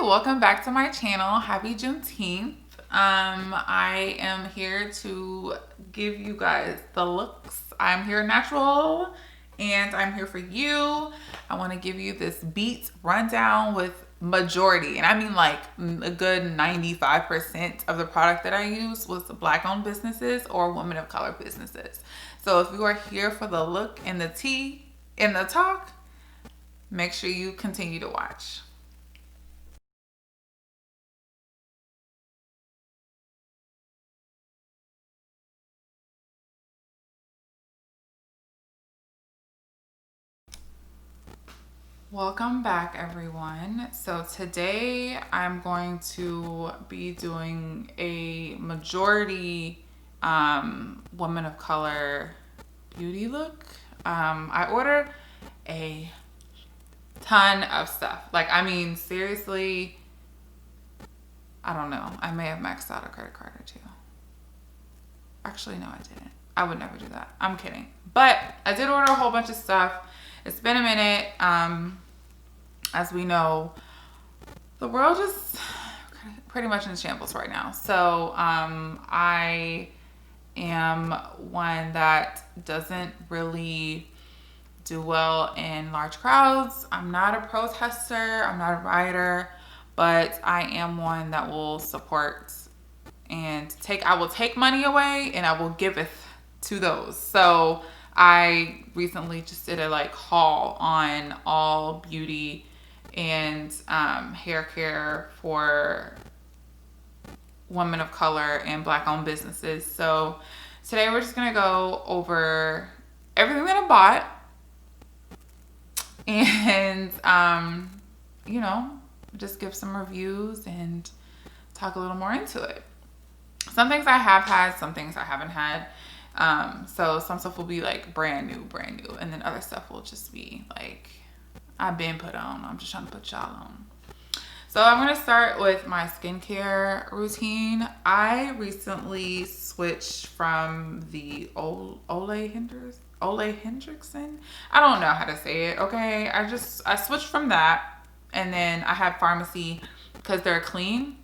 welcome back to my channel. Happy Juneteenth. I am here to give you guys the looks. I'm here natural and I'm here for you. I want to give you this beat rundown with majority, and I mean like a good 95% of the product that I use was Black owned businesses or women of color businesses. So if you are here for the look and the tea and the talk, make sure you continue to watch. Welcome back, everyone. So today I'm going to be doing a majority woman of color beauty look. I ordered a ton of stuff. Like, I mean, seriously, I don't know. I may have maxed out a credit card or two. Actually, no, I didn't. I would never do that. I'm kidding. But I did order a whole bunch of stuff. It's been a minute. As we know, the world is pretty much in shambles right now. So I am one that doesn't really do well in large crowds. I'm not a protester. I'm not a rioter, but I am one that will support and I will take money away and I will give it to those. So I recently just did a haul on all beauty and hair care for women of color and Black owned businesses. So today we're just gonna go over everything that I bought and you know, just give some reviews and talk a little more into it. Some things I have had, some things I haven't had. So some stuff will be like brand new, and then other stuff will just be like I've been put on. I'm just trying to put y'all on. So I'm gonna start with my skincare routine. I recently switched from the Ole Hendrickson. I don't know how to say it. Okay, I switched from that, and then I had Pharmacy because they're clean.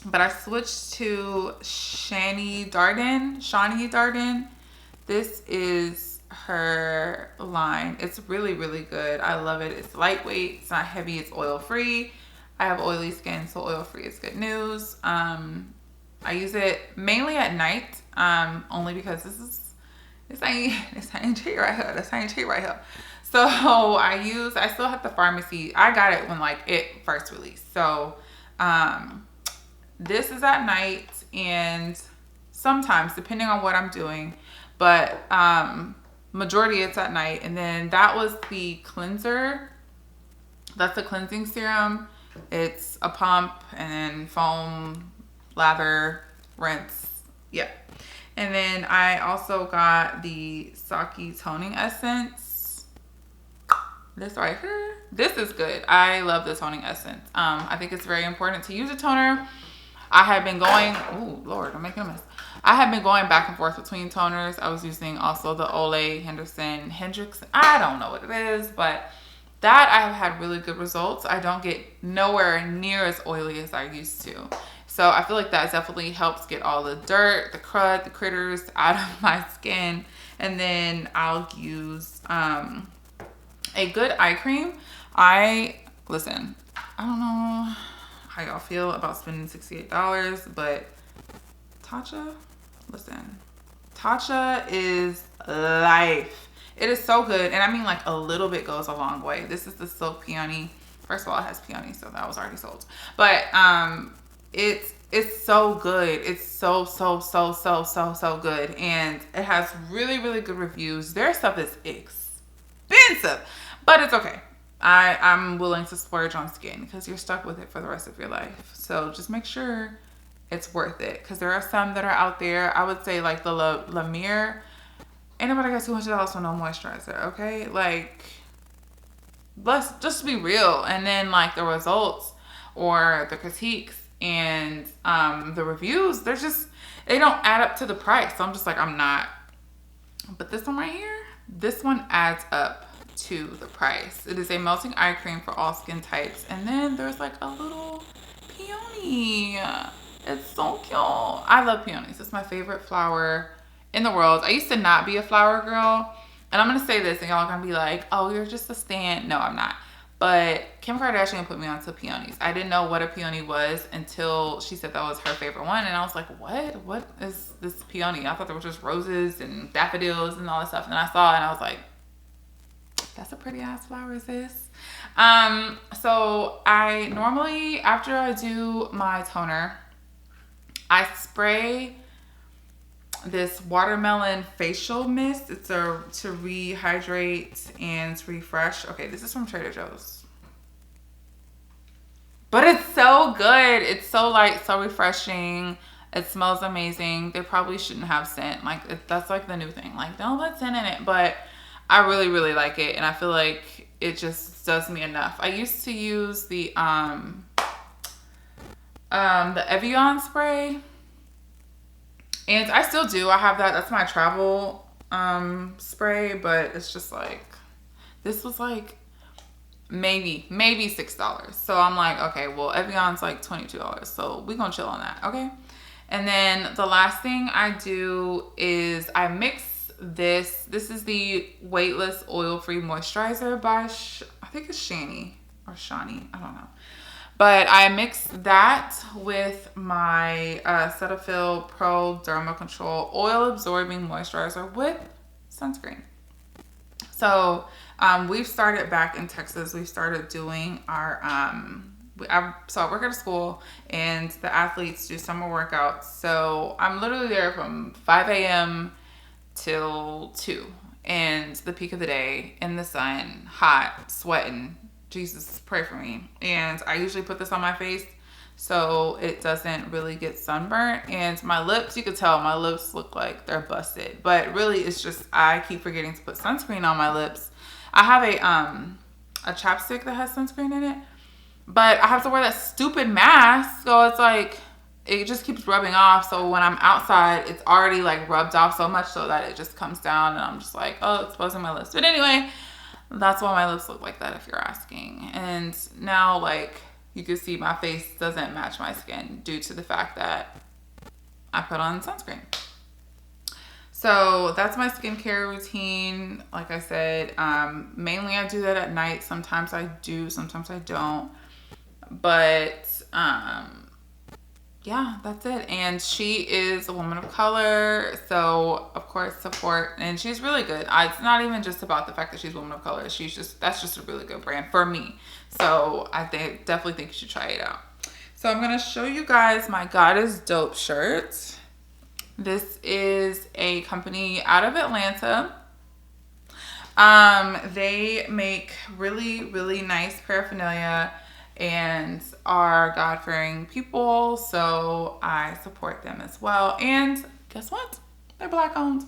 But I switched to Shani Darden. This is her line. It's really, really good. I love it. It's lightweight. It's not heavy. It's oil free. I have oily skin, so oil free is good news. I use it mainly at night, only because this ain't cheap right here. This ain't cheap right here. So I still have the Pharmacy. I got it when it first released. So this is at night and sometimes depending on what I'm doing, but majority it's at night. And then that was the cleanser. That's the cleansing serum. It's a pump and then foam, lather, rinse. Yeah. And then I also got the Saki toning essence. This right here. This is good. I love the toning essence. I think it's very important to use a toner. I have been going, oh Lord, I'm making a mess. I have been going back and forth between toners. I was using also the Ole Hendrickson. I don't know what it is, but that I have had really good results. I don't get nowhere near as oily as I used to. So I feel like that definitely helps get all the dirt, the crud, the critters out of my skin. And then I'll use a good eye cream. Listen, I don't know how y'all feel about spending $68, but Tatcha, listen, Tatcha is life. It is so good, and I mean a little bit goes a long way. This is the Silk Peony. First of all, it has peony, so that was already sold. But it's so good. It's so good, and it has really, really good reviews. Their stuff is expensive, but it's okay. I'm willing to splurge on skin because you're stuck with it for the rest of your life. So just make sure it's worth it, because there are some that are out there. I would say the La Mer. Ain't nobody got $200 for no moisturizer, okay? Let's just be real. And then the results or the critiques and the reviews, they don't add up to the price. So I'm just I'm not. But this one right here, this one adds up to the price. It is a melting eye cream for all skin types. And then there's like a little peony. It's so cute. I love peonies. It's my favorite flower in the world. I used to not be a flower girl. And I'm going to say this and y'all are going to be like, oh, you're just a stan. No, I'm not. But Kim Kardashian put me onto peonies. I didn't know what a peony was until she said that was her favorite one. And I was like, what? What is this peony? I thought there was just roses and daffodils and all this stuff. And then I saw it and I was like, that's a pretty ass flower, is this? So I normally, after I do my toner, I spray this watermelon facial mist. It's to rehydrate and refresh. Okay, this is from Trader Joe's. But it's so good. It's so light, so refreshing. It smells amazing. They probably shouldn't have scent. Like, that's like the new thing. Like, don't put scent in it. But I really, really like it. And I feel like it just does me enough. I used to use the Evian spray. And I still do. I have that. That's my travel spray. But it's just like, this was like maybe $6. So I'm like, okay, well, Evian's like $22. So we're going to chill on that. Okay. And then the last thing I do is I mix this. This is the Weightless Oil-Free Moisturizer by, I think it's Shani or Shani. I don't know. But I mix that with my Cetaphil Pro Derma Control Oil Absorbing Moisturizer with sunscreen. So we've started back in Texas. We've started doing our, so I work at a school and the athletes do summer workouts. So I'm literally there from 5 a.m. till 2 and the peak of the day in the sun, hot, sweating. Jesus, pray for me. And I usually put this on my face so it doesn't really get sunburnt. And my lips, you could tell my lips look like they're busted. But really, it's just I keep forgetting to put sunscreen on my lips. I have a chapstick that has sunscreen in it. But I have to wear that stupid mask. So it's like, it just keeps rubbing off. So when I'm outside, it's already like rubbed off so much so that it just comes down. And I'm just like, oh, it's buzzing my lips. But anyway, that's why my lips look like that if you're asking. And now like you can see my face doesn't match my skin due to the fact that I put on sunscreen. So that's my skincare routine. Like I said, mainly I do that at night. Sometimes I do, sometimes I don't. But yeah, that's it. And she is a woman of color, so of course support. And she's really good. It's not even just about the fact that she's a woman of color. That's just a really good brand for me. So I definitely think you should try it out. So I'm gonna show you guys my God is Dope shirt. This is a company out of Atlanta. They make really, really nice paraphernalia and are God-fearing people, so I support them as well. And guess what? They're Black owned.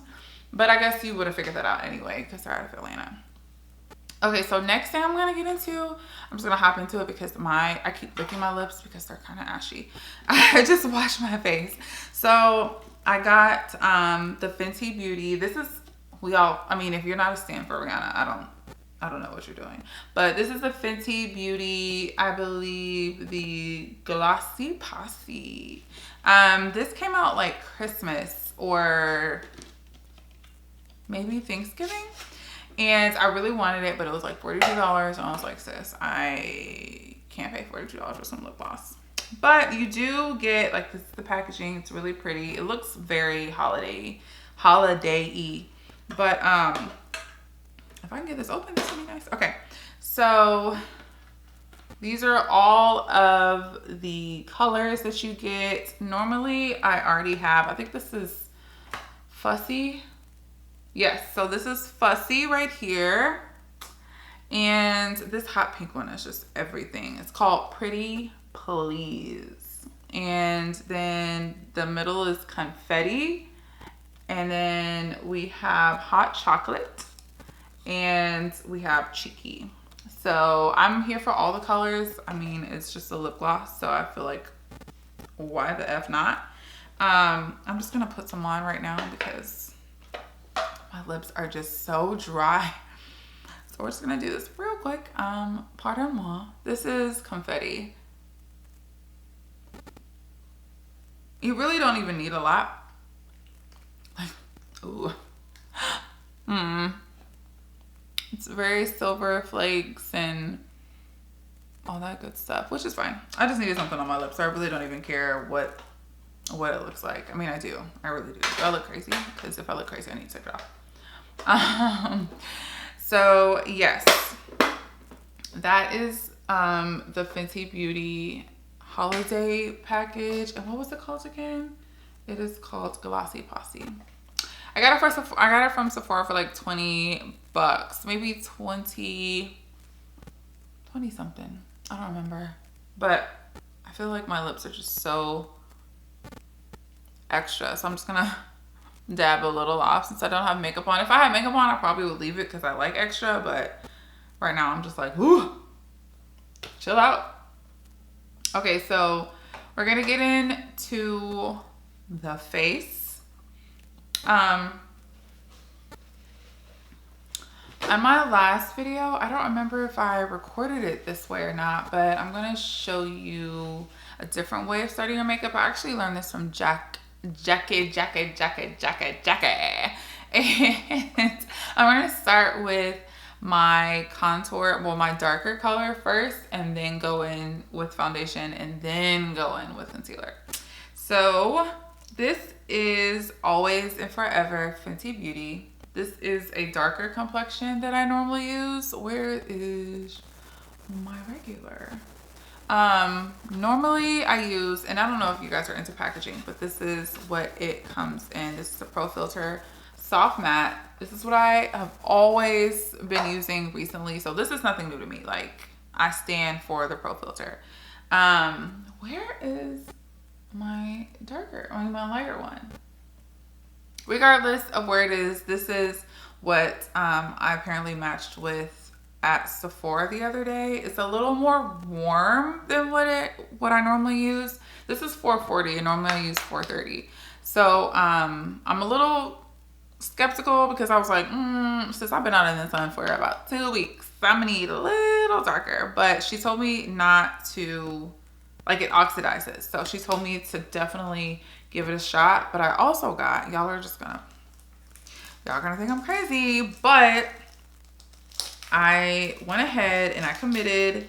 But I guess you would have figured that out anyway because they're out of Atlanta. Okay, so next thing I'm gonna get into, I'm just gonna hop into it because I keep licking my lips because they're kind of ashy. I just washed my face. So I got the Fenty Beauty. This is, I mean, if you're not a stan for Rihanna, I don't know what you're doing. But this is the Fenty Beauty, I believe, the Glossy Posse. This came out like Christmas or maybe Thanksgiving. And I really wanted it, but it was like $42. And I was like, sis, I can't pay $42 for some lip gloss. But you do get, like, this is the packaging. It's really pretty. It looks very holiday-y. But if I can get this open, this would be nice. Okay, so these are all of the colors that you get. Normally, I already have, I think this is Fussy. Yes, so this is Fussy right here. And this hot pink one is just everything. It's called Pretty Please. And then the middle is Confetti. And then we have Hot Chocolate. And we have Cheeky. So I'm here for all the colors. I mean, it's just a lip gloss, so I feel like why the F not? I'm just gonna put some on right now because my lips are just so dry. So we're just gonna do this real quick. Pardon moi. This is confetti. You really don't even need a lot. Like, ooh. It's very silver flakes and all that good stuff, which is fine. I just needed something on my lips, so I really don't even care what it looks like. I mean, I do. I really do. Do I look crazy? Because if I look crazy, I need to take it off. So yes, that is the Fenty Beauty holiday package. And what was it called again? It is called Glossy Posse. I got it from Sephora for like $20, maybe 20 something. I don't remember, but I feel like my lips are just so extra, so I'm just gonna dab a little off since I don't have makeup on. If I had makeup on, I probably would leave it because I like extra, but right now I'm just like, whoo, chill out. Okay, so we're gonna get into the face. On my last video, I don't remember if I recorded it this way or not, but I'm gonna show you a different way of starting your makeup. I actually learned this from Jackie. And I'm gonna start with my contour, well, my darker color first, and then go in with foundation, and then go in with concealer. So this is Always and Forever Fenty Beauty. This is a darker complexion that I normally use. Where is my regular? Normally I use, and I don't know if you guys are into packaging, but this is what it comes in. This is the Pro Filter Soft Matte. This is what I have always been using recently. So this is nothing new to me. Like, I stand for the Pro Filter. Where is my darker, I mean my lighter one? Regardless of where it is, this is what I apparently matched with at Sephora the other day. It's a little more warm than what I normally use. This is $4.40 and normally I use $4.30. So I'm a little skeptical because I was like, since I've been out in the sun for about 2 weeks, I'm gonna need a little darker. But she told me not to, like, it oxidizes. So she told me to definitely give it a shot. But I also got, y'all gonna think I'm crazy, but I went ahead and I committed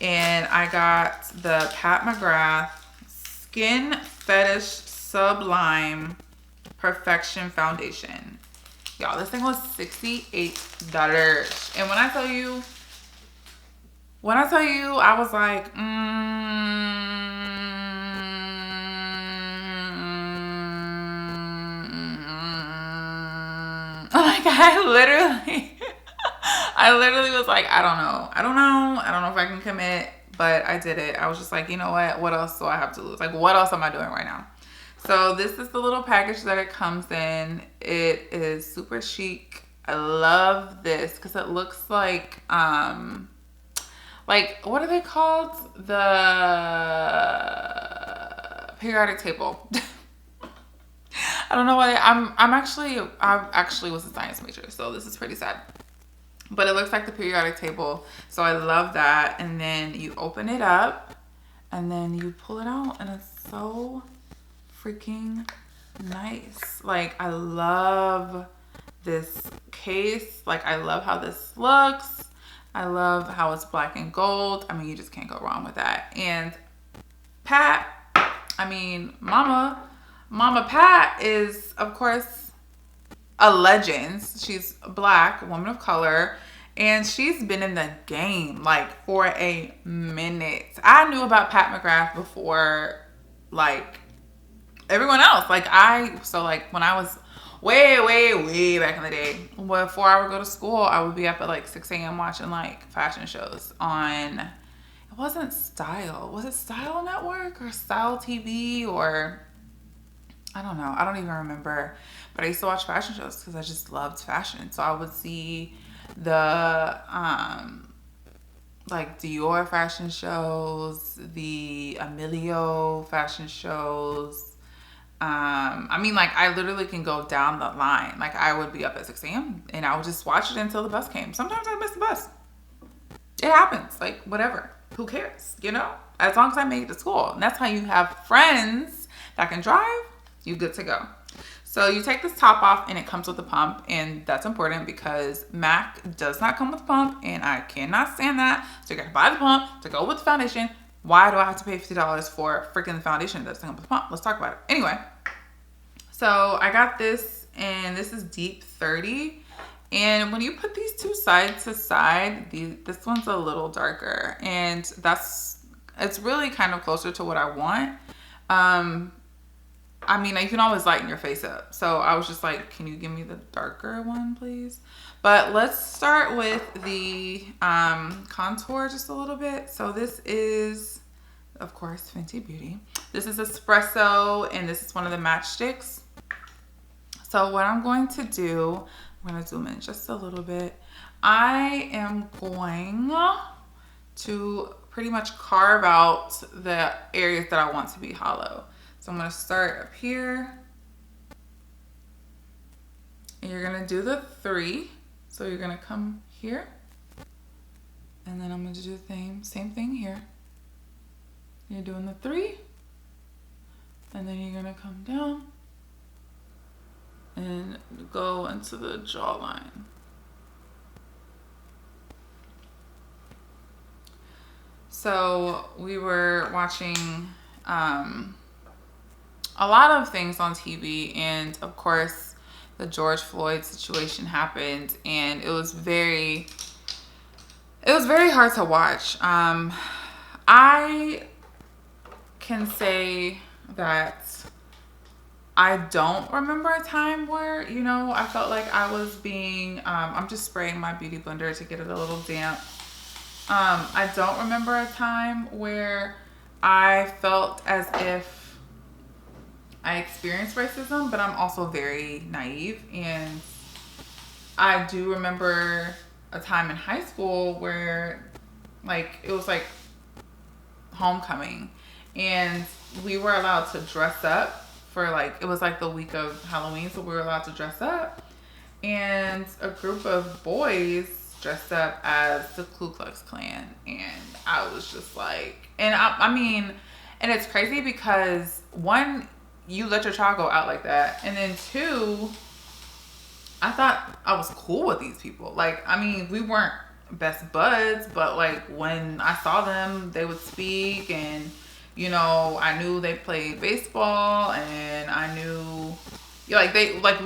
and I got the Pat McGrath Skin Fetish Sublime Perfection Foundation. Y'all, this thing was $68. And when I tell you, I was like, like I literally was like, I don't know if I can commit, but I did it. I was just like, you know what else do I have to lose? Like, what else am I doing right now? So this is the little package that it comes in. It is super chic. I love this because it looks like what are they called? The periodic table. I don't know why. I actually was a science major, so this is pretty sad. But it looks like the periodic table, so I love that. And then you open it up, and then you pull it out, and it's so freaking nice. Like, I love this case. Like, I love how this looks. I love how it's black and gold. I mean, you just can't go wrong with that. And Pat, I mean, Mama Pat is, of course, a legend. She's a black woman of color, and she's been in the game like for a minute. I knew about Pat McGrath before like everyone else. Like, when I was way back in the day, before I would go to school, I would be up at like 6 a.m. watching like fashion shows on, it wasn't Style. Was it Style Network or Style TV or I don't know. I don't even remember. But I used to watch fashion shows because I just loved fashion. So I would see the like Dior fashion shows, the Emilio fashion shows, I mean, like, I literally can go down the line. Like, I would be up at 6 a.m. and I would just watch it until the bus came. Sometimes I miss the bus. It happens. Like, whatever. Who cares? You know? As long as I make it to school. And that's how you have friends that can drive. You good to go. So you take this top off and it comes with a pump. And that's important because MAC does not come with a pump. And I cannot stand that. So you got to buy the pump to go with the foundation. Why do I have to pay $50 for freaking the foundation that doesn't come with a pump? Let's talk about it. Anyway. So I got this, and this is Deep 30. And when you put these two side to side, this one's a little darker. And it's really kind of closer to what I want. I mean, you can always lighten your face up. So I was just like, can you give me the darker one, please? But let's start with the contour just a little bit. So this is, of course, Fenty Beauty. This is Espresso, and this is one of the matchsticks. So what I'm going to do, I'm going to zoom in just a little bit. I am going to pretty much carve out the areas that I want to be hollow. So I'm going to start up here. And you're going to do the 3. So you're going to come here. And then I'm going to do the same thing here. You're doing the 3. And then you're going to come down and go into the jawline. So we were watching a lot of things on TV, and of course the George Floyd situation happened, and it was very hard to watch. I can say that I don't remember a time where, you know, I felt like I was being, I'm just spraying my beauty blender to get it a little damp. I don't remember a time where I felt as if I experienced racism, but I'm also very naive. And I do remember a time in high school where, like, it was like homecoming, and we were allowed to dress up for, like, it was like the week of Halloween, so we were allowed to dress up, and a group of boys dressed up as the Ku Klux Klan, and I was just like, and I mean, and it's crazy because 1, you let your child go out like that, and then 2, I thought I was cool with these people. Like, I mean, we weren't best buds, but like when I saw them, they would speak, and you know, I knew they played baseball, and I knew,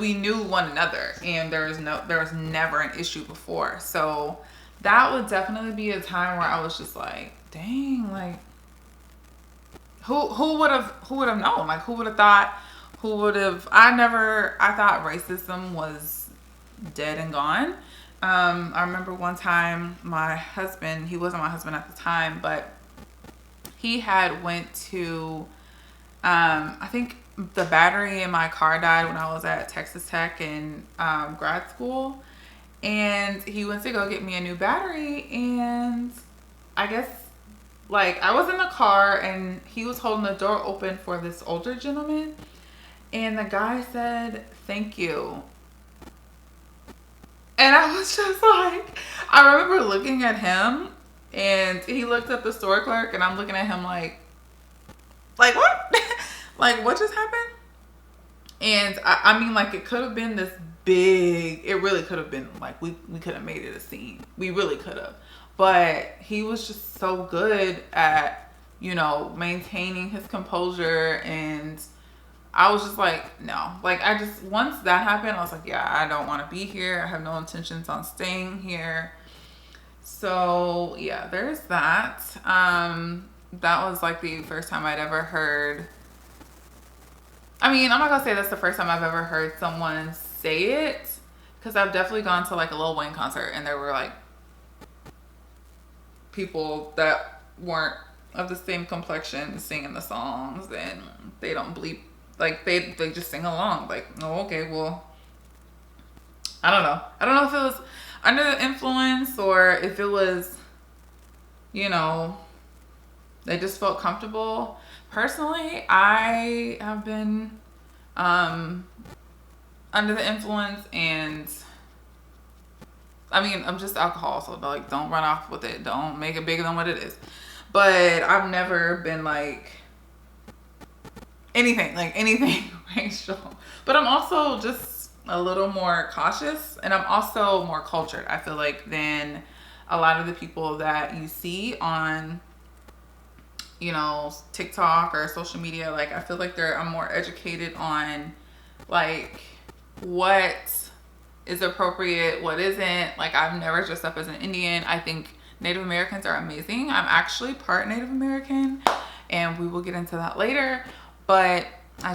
we knew one another, and there was never an issue before. So that would definitely be a time where I was just like, dang, like, who would have known? Like, who would have thought? I thought racism was dead and gone. I remember one time my husband, he wasn't my husband at the time, but he had went to, I think the battery in my car died when I was at Texas Tech in grad school. And he went to go get me a new battery. And I guess, like, I was in the car and he was holding the door open for this older gentleman. And the guy said, "Thank you." And I was just like, I remember looking at him, and he looked at the store clerk, and I'm looking at him like what? Like, what just happened? And I mean, like, it could have been this big, it really could have been, like, we could have made it a scene. We really could have. But he was just so good at, you know, maintaining his composure, and I was just like, no. Like, once that happened, I was like, yeah, I don't want to be here. I have no intentions on staying here. So, yeah, there's that. That was, like, the first time I'd ever heard. I mean, I'm not going to say that's the first time I've ever heard someone say it, because I've definitely gone to, like, a Lil Wayne concert, and there were, like, people that weren't of the same complexion singing the songs, and they don't bleep. Like, they just sing along. Like, oh, okay, well, I don't know. I don't know if it was under the influence or if it was, you know, they just felt comfortable. Personally, I have been under the influence, and I mean, I'm just alcohol, so like, don't run off with it. Don't make it bigger than what it is. But I've never been like anything racial. But I'm also just a little more cautious, and I'm also more cultured, I feel like, than a lot of the people that you see on, you know, TikTok or social media. Like, I feel like I'm more educated on like what is appropriate, what isn't. Like, I've never dressed up as an Indian. I think Native Americans are amazing. I'm actually part Native American, and we will get into that later. But I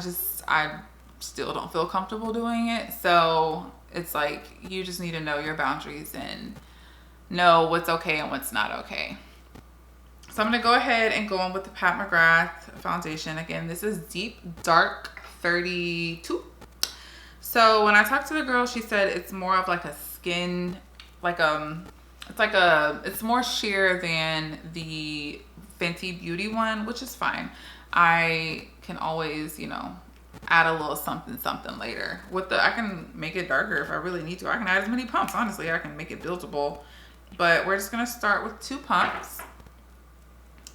still don't feel comfortable doing it. So it's like, you just need to know your boundaries and know what's okay and what's not okay. So I'm going to go ahead and go in with the Pat McGrath foundation. Again, this is Deep Dark 32. So when I talked to the girl, she said it's more of like a skin, it's more sheer than the Fenty Beauty one, which is fine. I can always, you know, add a little something later. I can make it darker if I really need to. I can add as many pumps. Honestly, I can make it buildable. But we're just going to start with 2 pumps.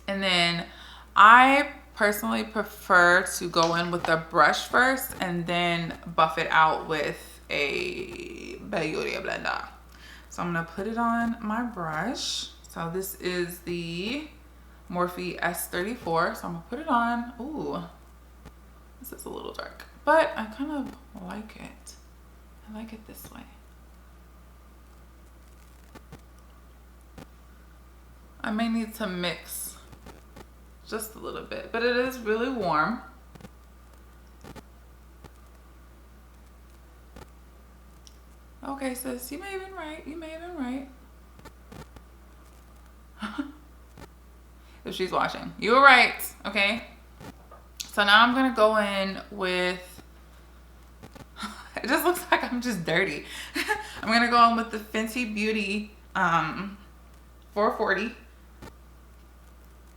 And then I personally prefer to go in with a brush first and then buff it out with a beauty blender. So I'm going to put it on my brush. So this is the Morphe S34. So I'm going to put it on. Ooh, this is a little dark, but I kind of like it. I like it this way. I may need to mix just a little bit, but it is really warm. Okay, sis, you may have been right. You may have been right. If she's watching, you were right. Okay. So now I'm gonna go in with, it just looks like I'm just dirty. I'm gonna go in with the Fenty Beauty 440.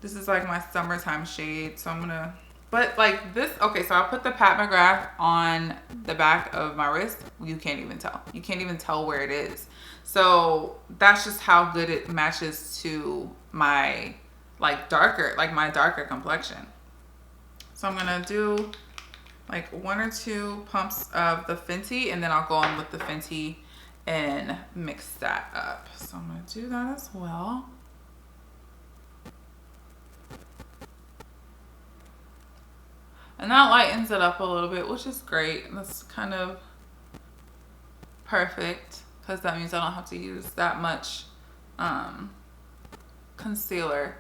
This is like my summertime shade. So I'm gonna, but like this, okay, so I'll put the Pat McGrath on the back of my wrist. You can't even tell. You can't even tell where it is. So that's just how good it matches to my my darker complexion. So I'm gonna do like 1 or 2 pumps of the Fenty, and then I'll go in with the Fenty and mix that up. So I'm gonna do that as well. And that lightens it up a little bit, which is great. That's kind of perfect, because that means I don't have to use that much concealer.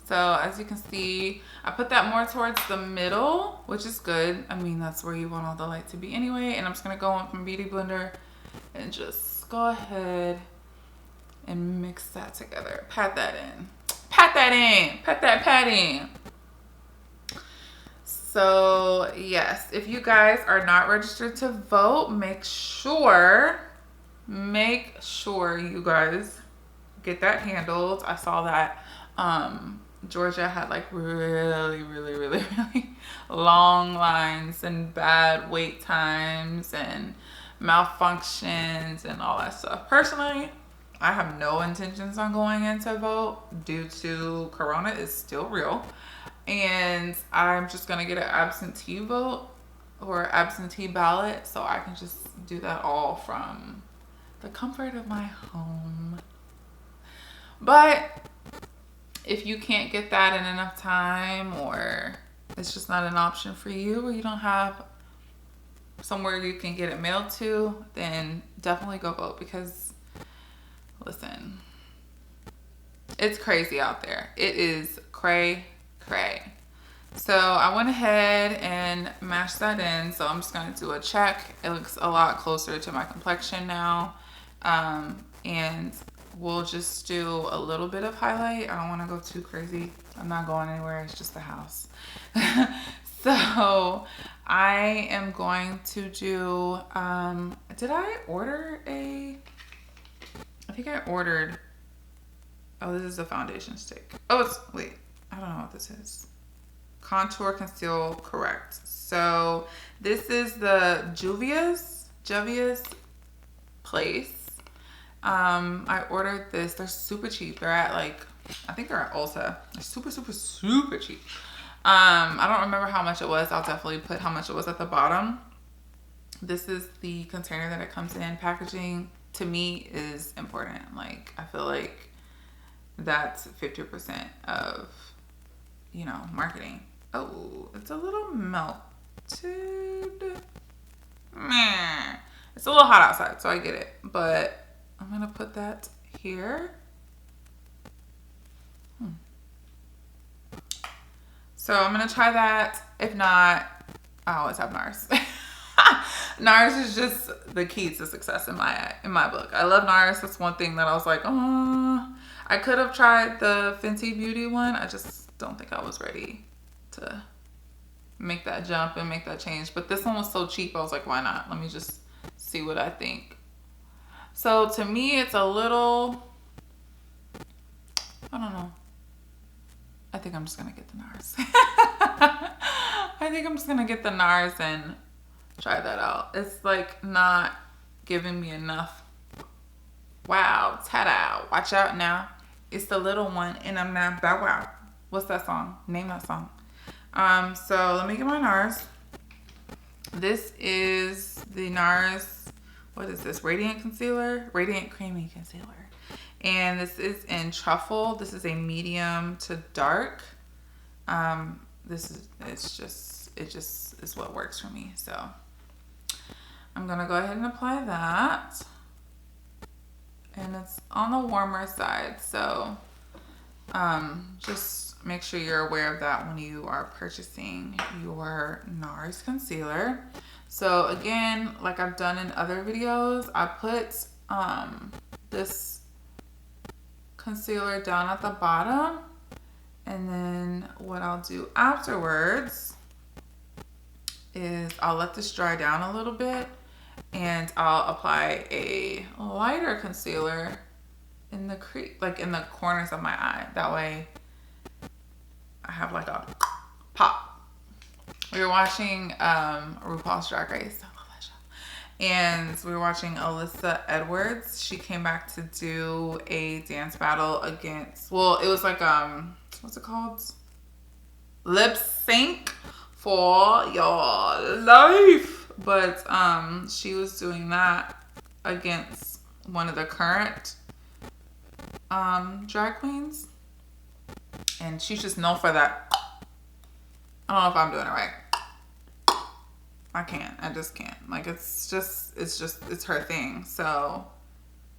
So as you can see, I put that more towards the middle, which is good. I mean, that's where you want all the light to be anyway. And I'm just gonna go in from Beauty Blender and just go ahead and mix that together. Pat that in. Pat that in. Pat that pat in. So yes, if you guys are not registered to vote, make sure you guys get that handled. I saw that Georgia had like really long lines and bad wait times and malfunctions and all that stuff. Personally, I have no intentions on going in to vote due to Corona is still real. And I'm just gonna get an absentee vote or absentee ballot, so I can just do that all from the comfort of my home. But if you can't get that in enough time, or it's just not an option for you, or you don't have somewhere you can get it mailed to, then definitely go vote, because listen, it's crazy out there. It is cray. So I went ahead and mashed that in. So I'm just going to do a check. It looks a lot closer to my complexion now. And we'll just do a little bit of highlight. I don't want to go too crazy. I'm not going anywhere. It's just the house. So I am going to do, did I order I think I ordered Oh, this is a foundation stick. Oh, wait, I don't know what this is. Contour, conceal, correct. So this is the Juvia's Place. I ordered this. They're super cheap. They're at like, I think they're at Ulta. They're super, super, super cheap. I don't remember how much it was. I'll definitely put how much it was at the bottom. This is the container that it comes in. Packaging to me is important. Like, I feel like that's 50% of, you know, marketing. Oh, it's a little melted. Meh. It's a little hot outside, so I get it. But I'm gonna put that here. So I'm gonna try that. If not, I always have NARS. NARS is just the key to success in my book. I love NARS. That's one thing that I was like, oh, I could have tried the Fenty Beauty one. I just don't think I was ready to make that jump and make that change. But this one was so cheap, I was like, why not? Let me just see what I think. So to me, it's a little, I don't know. I think I'm just gonna get the NARS. I think I'm just gonna get the NARS and try that out. It's like not giving me enough. Wow, ta-da, watch out now. It's the little one and I'm not bow wow. What's that song? Name that song. So let me get my NARS. This is the NARS, what is this? Radiant Concealer? Radiant Creamy Concealer. And this is in Truffle. This is a medium to dark. It just is what works for me. So I'm gonna go ahead and apply that. And it's on the warmer side. So just make sure you're aware of that when you are purchasing your NARS concealer. So again, like I've done in other videos, I put this concealer down at the bottom, and then what I'll do afterwards is I'll let this dry down a little bit and I'll apply a lighter concealer in the in the corners of my eye. That way I have like a pop. We were watching RuPaul's Drag Race. I love that show. And we were watching Alyssa Edwards. She came back to do a dance battle against, well, it was like, what's it called? Lip sync for your life. But she was doing that against one of the current drag queens. And she's just known for that. I don't know if I'm doing it right. I can't. I just can't. Like, it's her thing. So,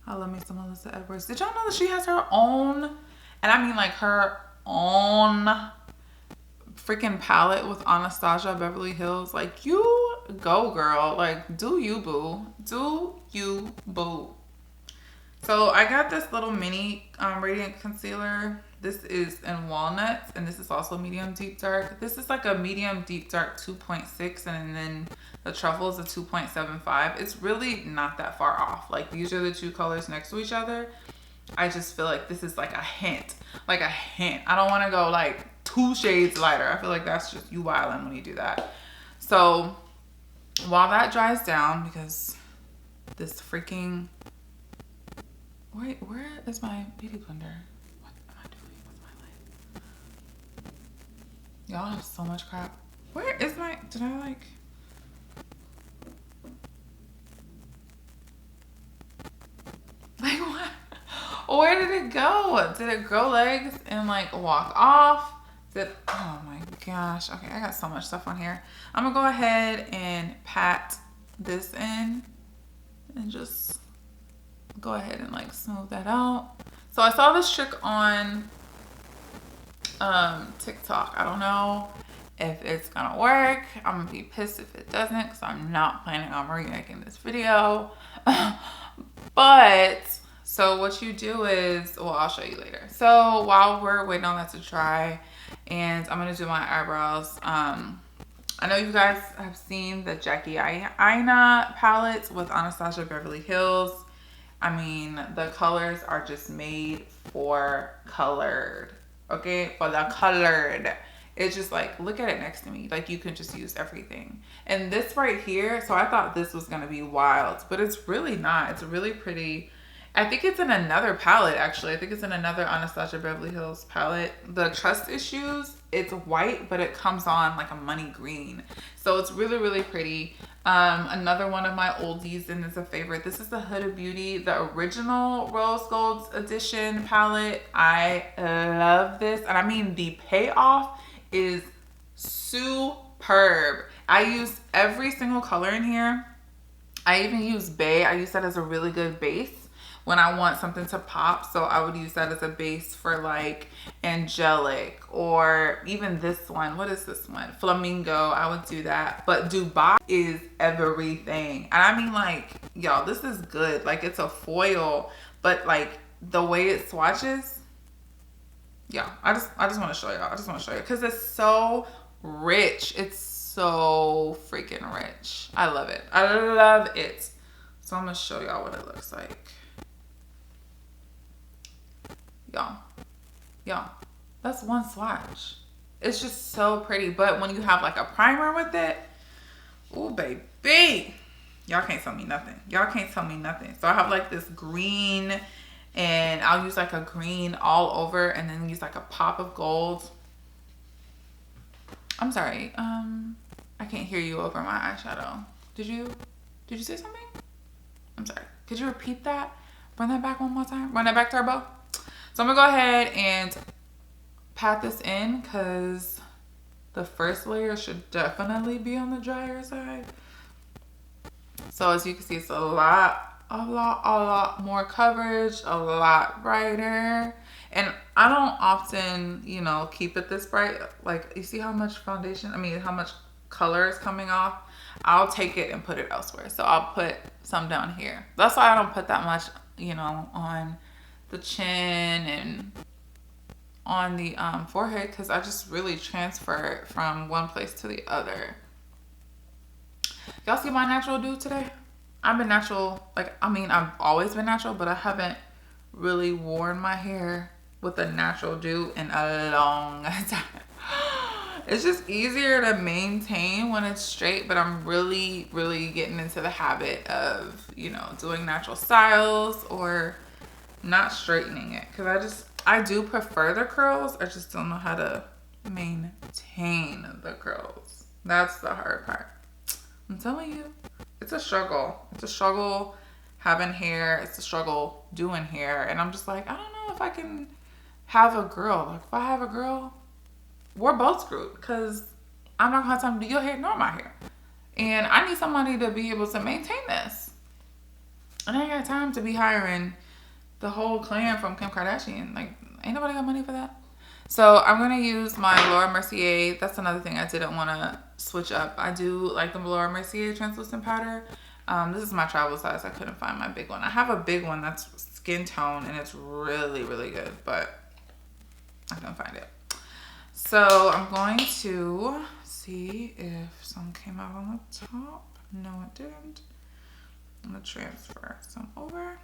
I love me some Alyssa Edwards. Did y'all know that she has her own, and I mean like her own freaking palette with Anastasia Beverly Hills? Like, you go, girl. Like, do you, boo. Do you, boo. So, I got this little mini radiant concealer. This is in Walnuts, and this is also medium deep dark. This is like a medium deep dark 2.6, and then the Truffle is a 2.75. It's really not that far off. Like, these are the two colors next to each other. I just feel like this is like a hint. Like a hint. I don't want to go like 2 shades lighter. I feel like that's just you wilding when you do that. So while that dries down, because this freaking... Wait, where is my beauty blender? Y'all have so much crap. Where is my, did I like, what? Where did it go? Did it grow legs and like walk off? Oh my gosh. Okay, I got so much stuff on here. I'm gonna go ahead and pat this in and just go ahead and like smooth that out. So I saw this trick on TikTok. I don't know if it's gonna work. I'm gonna be pissed if it doesn't, because I'm not planning on remaking this video. But so what you do is, well, I'll show you later. So while we're waiting on that to dry, and I'm gonna do my eyebrows. I know you guys have seen the Jackie Aina palettes with Anastasia Beverly Hills. I mean, the colors are just made for colored. Okay, for the colored. It's just like, look at it next to me. Like, you can just use everything. And this right here, so I thought this was gonna be wild, but it's really not. It's really pretty. I think it's in another palette, actually. I think it's in another Anastasia Beverly Hills palette. The Trust Issues, it's white, but it comes on like a money green. So it's really, really pretty. Another one of my oldies, and it's a favorite. This is the Huda Beauty, the original Rose Gold Edition palette. I love this. And I mean, the payoff is superb. I use every single color in here. I even use Bay. I use that as a really good base when I want something to pop. So I would use that as a base for like Angelic, or even this one. What is this one? Flamingo. I would do that. But Dubai is everything. And I mean, like, y'all, this is good. Like, it's a foil, but like the way it swatches, yeah, I just want to show y'all. I just want to show you because it's so rich. It's so freaking rich. I love it. I love it. So I'm gonna show y'all what it looks like. Y'all, that's one swatch. It's just so pretty. But when you have like a primer with it, oh baby, y'all can't tell me nothing. Y'all can't tell me nothing. So I have like this green, and I'll use like a green all over, and then use like a pop of gold. I'm sorry, I can't hear you over my eyeshadow. Did you say something? I'm sorry. Could you repeat that? Run that back one more time. Run that back, Turbo. So I'm gonna go ahead and pat this in because the first layer should definitely be on the drier side. So as you can see, it's a lot more coverage, a lot brighter. And I don't often, you know, keep it this bright. Like, you see how much foundation, how much color is coming off? I'll take it and put it elsewhere. So I'll put some down here. That's why I don't put that much, you know, on the chin and on the forehead, because I just really transfer it from one place to the other. Y'all see my natural do today? I've been natural, like, I've always been natural, but I haven't really worn my hair with a natural do in a long time. It's just easier to maintain when it's straight, but I'm really, really getting into the habit of, you know, doing natural styles or not straightening it, because I do prefer the curls. I just don't know how to maintain the curls. That's the hard part. I'm telling you, it's a struggle. It's a struggle having hair. It's a struggle doing hair. And I'm just like, I don't know if I can have a girl. Like, if I have a girl, we're both screwed, because I'm not gonna have time to do your hair nor my hair. And I need somebody to be able to maintain this. And I ain't got time to be hiring the whole clan from Kim Kardashian. Like, ain't nobody got money for that. So I'm gonna use my Laura Mercier. That's another thing I didn't want to switch up. I do like the Laura Mercier translucent powder. This is my travel size. I couldn't find my big one. I have a big one that's skin tone, and it's really, really good, but I couldn't find it. So I'm going to see if some came out on the top. No, it didn't. I'm gonna transfer some over.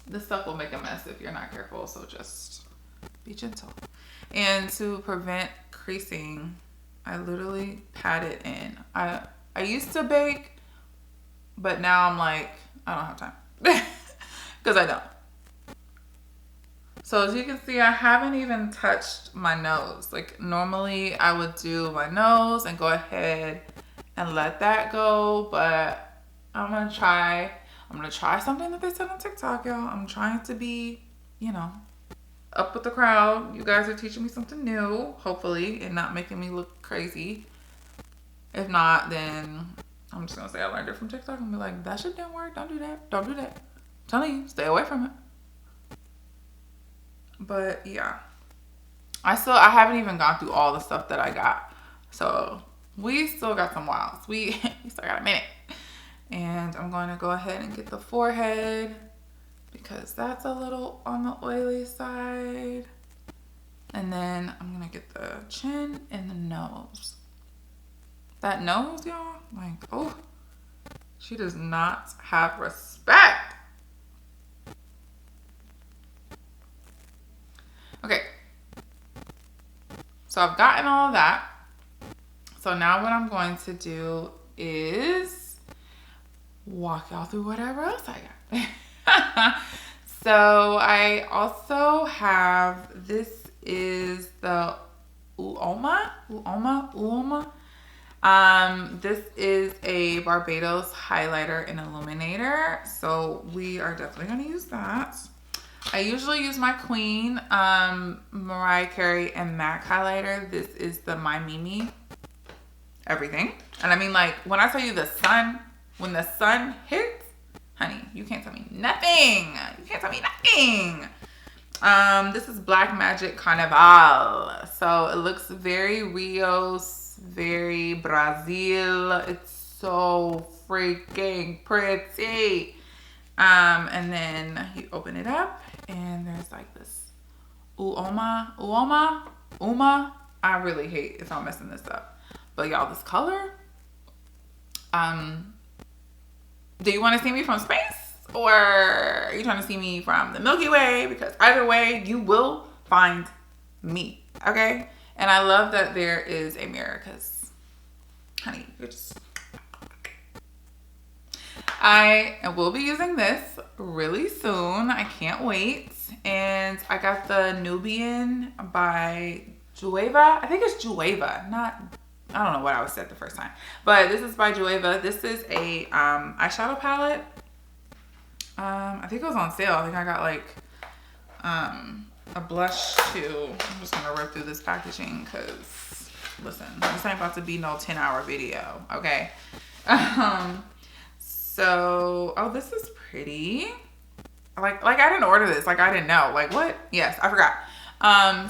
This stuff will make a mess if you're not careful, so just be gentle. And to prevent creasing, I literally pat it in. I used to bake, but now I'm like, I don't have time. Because I don't. So as you can see, I haven't even touched my nose. Like, normally I would do my nose and go ahead and let that go, but I'm gonna try something that they said on TikTok, y'all. I'm trying to be, you know, up with the crowd. You guys are teaching me something new, hopefully, and not making me look crazy. If not, then I'm just gonna say I learned it from TikTok and be like, that shit didn't work. Don't do that. Don't do that. I'm telling you, stay away from it. But yeah, I haven't even gone through all the stuff that I got. So we still got some wilds. We still got a minute. And I'm going to go ahead and get the forehead because that's a little on the oily side. And then I'm going to get the chin and the nose. That nose, y'all, like, oh, she does not have respect. So I've gotten all of that. So now what I'm going to do is walk y'all through whatever else I got. So I also have, this is the Uoma. This is a Barbados highlighter and illuminator. So we are definitely going to use that. I usually use my Queen, Mariah, Carey, and MAC highlighter. This is the My Mimi everything. And I mean, like, when I tell you the sun, when the sun hits, honey, you can't tell me nothing. You can't tell me nothing. This is Black Magic Carnival. So it looks very Rios, very Brazil. It's so freaking pretty. And then you open it up and there's like this Uma. I really hate if I'm messing this up. But y'all, this color, do you want to see me from space? Or are you trying to see me from the Milky Way? Because either way, you will find me, okay? And I love that there is a mirror because, honey, you're just... I will be using this really soon. I can't wait. And I got the Nubian by Juvia. I think it's Juvia, not... I don't know what I was said the first time. But this is by Juvia. This is a eyeshadow palette. I think it was on sale. I think I got like a blush too. I'm just gonna rip through this packaging because listen, this ain't about to be no 10-hour video, okay? So, oh, this is pretty. Like I didn't order this. Like I didn't know. Like what? Yes, I forgot.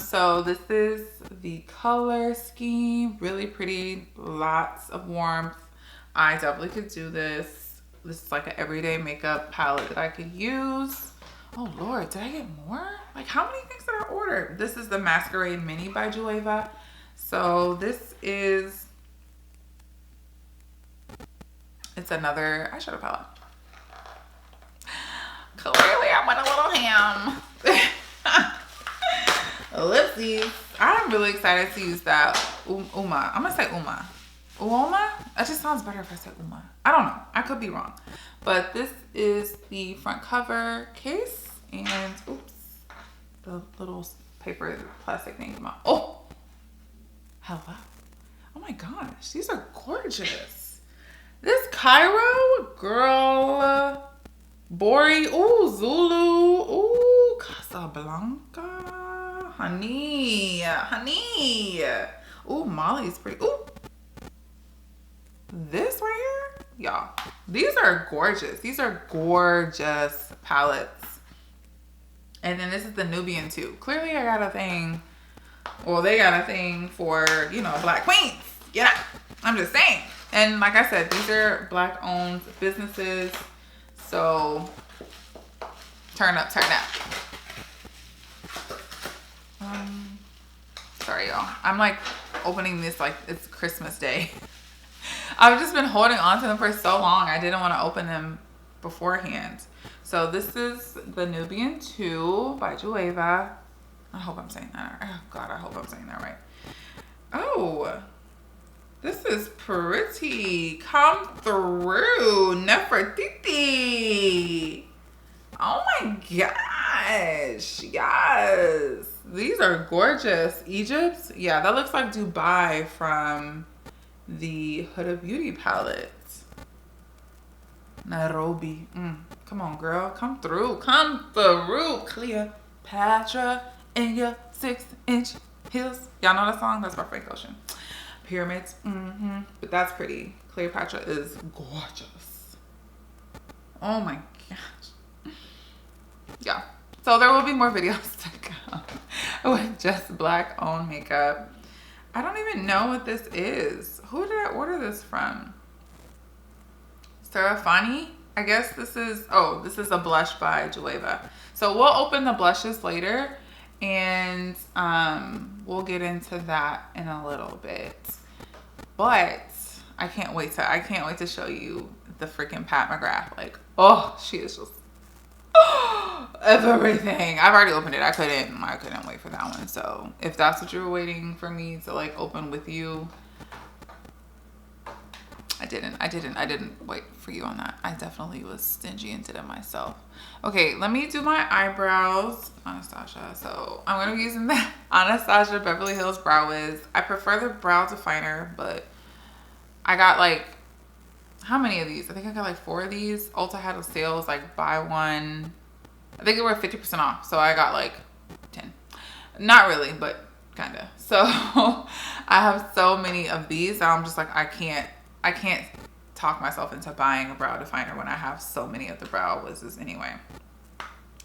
So this is the color scheme. Really pretty. Lots of warmth. I definitely could do this. This is like an everyday makeup palette that I could use. Oh Lord, did I get more? Like how many things did I order? This is the Masquerade Mini by Juvia. So this is, it's another eyeshadow palette. Clearly I went a little ham. Lipsies. I'm really excited to use that Uma. I'm gonna say Uma. Uoma? That just sounds better if I say Uma. I don't know. I could be wrong. But this is the front cover case. And, oops, the little paper plastic thing came out. Oh! Hello. Oh my gosh. These are gorgeous. This Cairo, girl, Bori, ooh, Zulu, ooh, Casablanca, honey. Ooh, Molly's pretty. Ooh. This right here, y'all, these are gorgeous. These are gorgeous palettes. And then this is the Nubian too. Clearly I got a thing, well, they got a thing for, you know, Black queens. Yeah, I'm just saying. And like I said, these are Black owned businesses. So turn up. Sorry y'all, I'm like opening this like it's Christmas Day. I've just been holding on to them for so long. I didn't want to open them beforehand. So this is the Nubian 2 by Juvia. I hope I'm saying that. Oh God, I hope I'm saying that right. Oh, this is pretty. Come through, Nefertiti. Oh my gosh, yes. These are gorgeous. Egypt, yeah, that looks like Dubai from the Huda Beauty palette. Nairobi. Come on, girl. Come through. Cleopatra in your 6-inch heels. Y'all know that song? That's by Frank Ocean. Pyramids. But that's pretty. Cleopatra is gorgeous. Oh my gosh. Yeah. So there will be more videos to come with just Black owned makeup. I don't even know what this is. Who did I order this from? Serafani? I guess this is, oh, this is a blush by Juvia. So we'll open the blushes later and we'll get into that in a little bit. But I can't wait to show you the freaking Pat McGrath. Like, oh, she is just, everything. I've already opened it. I couldn't wait for that one. So if that's what you were waiting for me to like open with you, I didn't wait for you on that. I definitely was stingy and did it myself. Okay, let me do my eyebrows. Anastasia. So I'm gonna be using the Anastasia Beverly Hills Brow Wiz. I prefer the brow definer, but I got like, how many of these? I think I got like 4 of these. Ulta had a sale, it was like buy one. I think they were 50% off. So I got like 10. Not really, but kinda. So I have so many of these that I'm just like, I can't talk myself into buying a brow definer when I have so many of the Brow Wizzes anyway.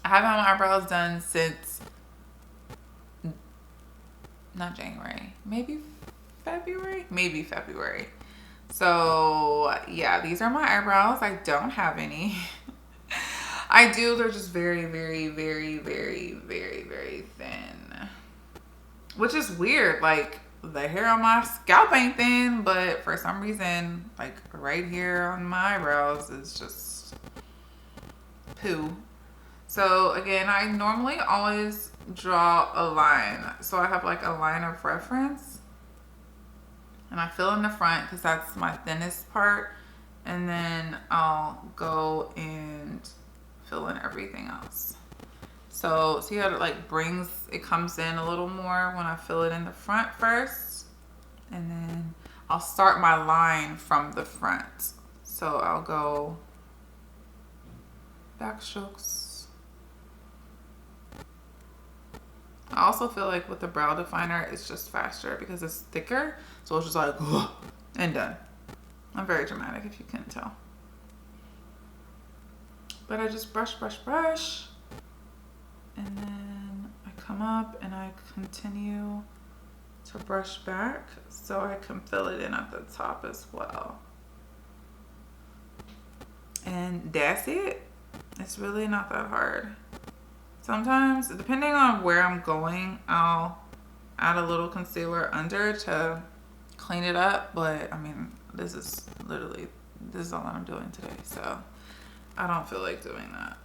I haven't had my eyebrows done since, not January, maybe February. So yeah, these are my eyebrows. I don't have any. I do, they're just very, very, very, very, very, very thin. Which is weird, like the hair on my scalp ain't thin, but for some reason, like right here on my eyebrows is just poo. So again, I normally always draw a line. So I have like a line of reference. And I fill in the front because that's my thinnest part. And then I'll go and fill in everything else. So see how it like it comes in a little more when I fill it in the front first. And then I'll start my line from the front. So I'll go back strokes. I also feel like with the brow definer, it's just faster because it's thicker. So it's just like, and done. I'm very dramatic if you couldn't tell. But I just brush. And then I come up and I continue to brush back so I can fill it in at the top as well. And that's it. It's really not that hard. Sometimes, depending on where I'm going, I'll add a little concealer under to clean it up. But I mean, this is all I'm doing today. So I don't feel like doing that.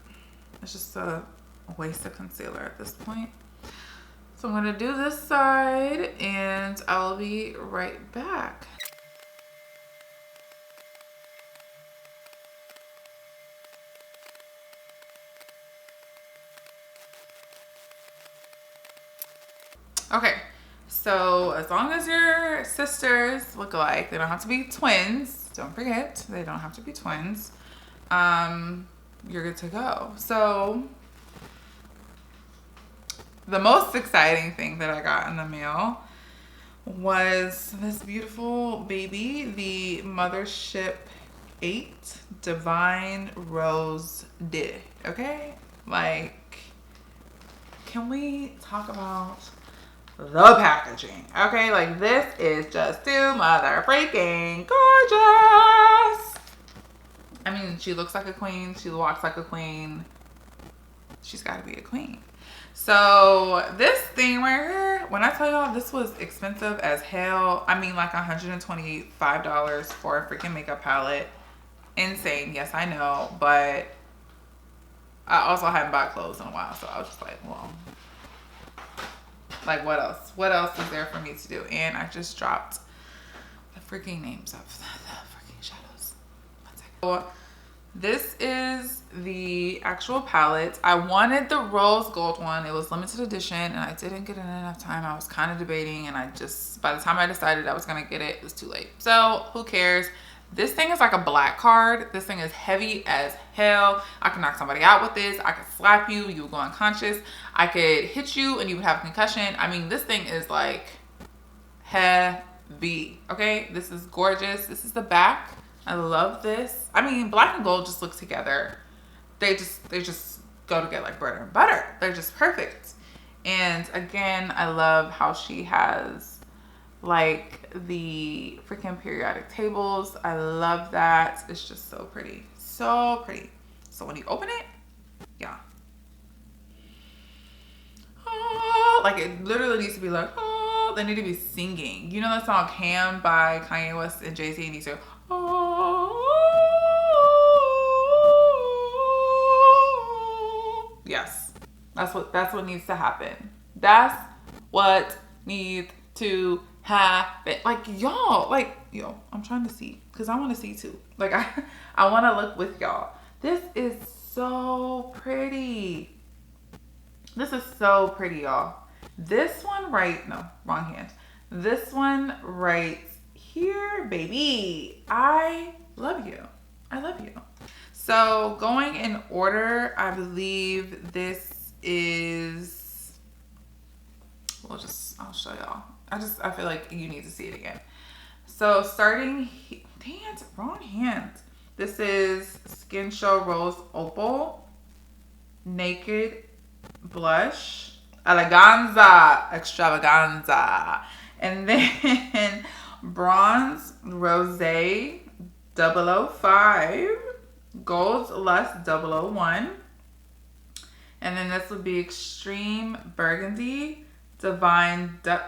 It's just a waste of concealer at this point. So I'm gonna do this side and I'll be right back. Okay, so as long as your sisters look alike, they don't have to be twins. Don't forget, they don't have to be twins. You're good to go. So the most exciting thing that I got in the mail was this beautiful baby, the Mothership 8 Divine Rose Did. Okay, like, can we talk about the packaging? Okay, like this is just too mother freaking gorgeous. I mean, she looks like a queen, she walks like a queen, she's got to be a queen. So this thing right here, when I tell y'all this was expensive as hell, I mean like $125 for a freaking makeup palette. Insane, yes I know, but I also hadn't bought clothes in a while, so I was just like, well, like what else? What else is there for me to do? And I just dropped the freaking names of the freaking shadows. 1 second. So this is the actual palette. I wanted the rose gold one. It was limited edition and I didn't get it in enough time. I was kind of debating and by the time I decided I was gonna get it, it was too late. So who cares? This thing is like a black card. This thing is heavy as hell. I can knock somebody out with this. I could slap you, you would go unconscious. I could hit you and you would have a concussion. I mean, this thing is like heavy, okay? This is gorgeous. This is the back. I love this. I mean, black and gold just look together. They just go together like bread and butter. They're just perfect. And again, I love how she has like the freaking periodic tables. I love that. It's just so pretty. So pretty. So when you open it, yeah. Oh, like it literally needs to be like, oh, they need to be singing. You know that song Ham by Kanye West and Jay-Z needs to, oh, yes. That's what needs to happen. That's what needs to happen. Like y'all, like yo, I'm trying to see because I want to see too. Like I want to look with y'all. This is so pretty. This is so pretty, y'all. This one right, no, wrong hand. This one right here, baby. I love you. I love you. So going in order, I believe this is, I'll show y'all. I feel like you need to see it again. So starting, dang it, wrong hand. This is Skin Show Rose Opal Naked Blush Eleganza Extravaganza. And then Bronze Rosé 005 Gold Lust 001. And then this would be Extreme Burgundy Divine Dusk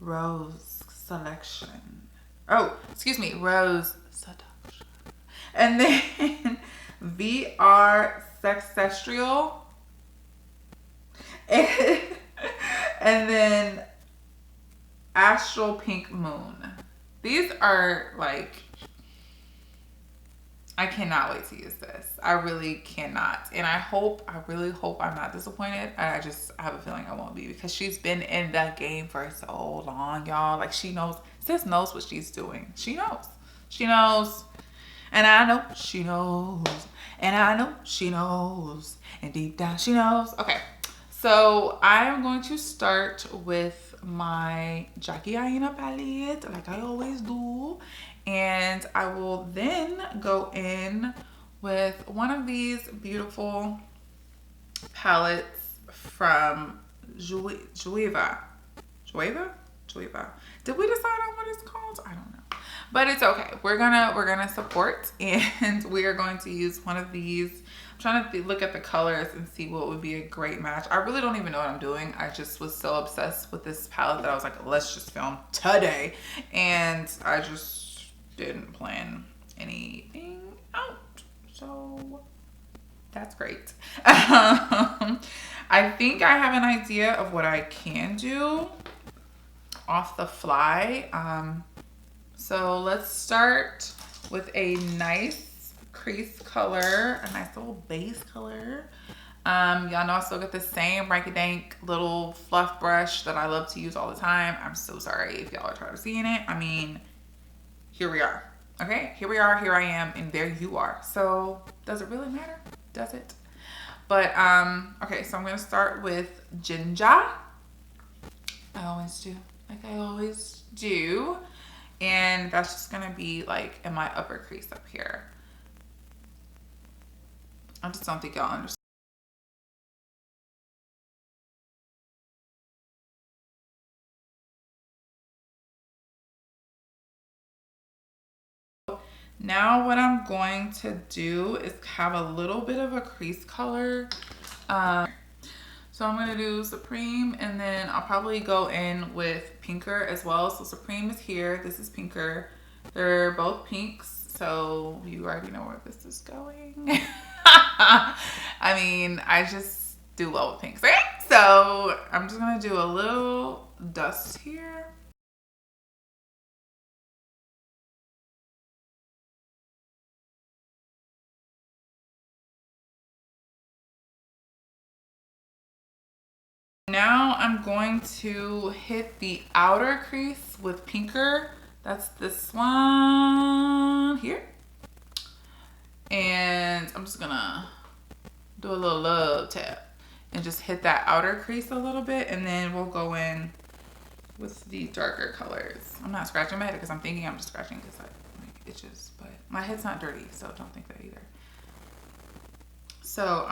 Rose Selection. Oh, excuse me, Rose Seduction. And then VR Sexestrial. And then Astral Pink Moon. These are like, I cannot wait to use this. I really cannot. And I really hope I'm not disappointed. I have a feeling I won't be because she's been in the game for so long, y'all. Like sis knows what she's doing. She knows. And I know she knows. And I know she knows. And deep down she knows. Okay. So I am going to start with my Jackie Aina palette like I always do. And I will then go in with one of these beautiful palettes from Juvia. Did we decide on what it's called? I don't know. But it's okay. We're gonna support, and we are going to use one of these. I'm trying to look at the colors and see what would be a great match. I really don't even know what I'm doing. I just was so obsessed with this palette that I was like, let's just film today. And I just didn't plan anything out. So that's great. I think I have an idea of what I can do off the fly. So let's start with a nice crease color, a nice little base color. Y'all know I still get the same ranky-dank little fluff brush that I love to use all the time. I'm so sorry if y'all are tired of seeing it. I mean, here we are. Okay, here we are, here I am, and there you are. So does it really matter? Does it? But okay, so I'm gonna start with Ginger. I always do, like I always do. And that's just gonna be like in my upper crease up here. I just don't think y'all understand. Now what I'm going to do is have a little bit of a crease color. So I'm gonna do Supreme, and then I'll probably go in with Pinker as well. So Supreme is here, this is Pinker. They're both pinks, so you already know where this is going. I mean, I just do well with pinks, right? So I'm just gonna do a little dust here. Now I'm going to hit the outer crease with Pinker. That's this one here. And I'm just gonna do a little love tap and just hit that outer crease a little bit, and then we'll go in with the darker colors. I'm not scratching my head because I'm thinking I'm just scratching because like itches, but my head's not dirty, so don't think that either. So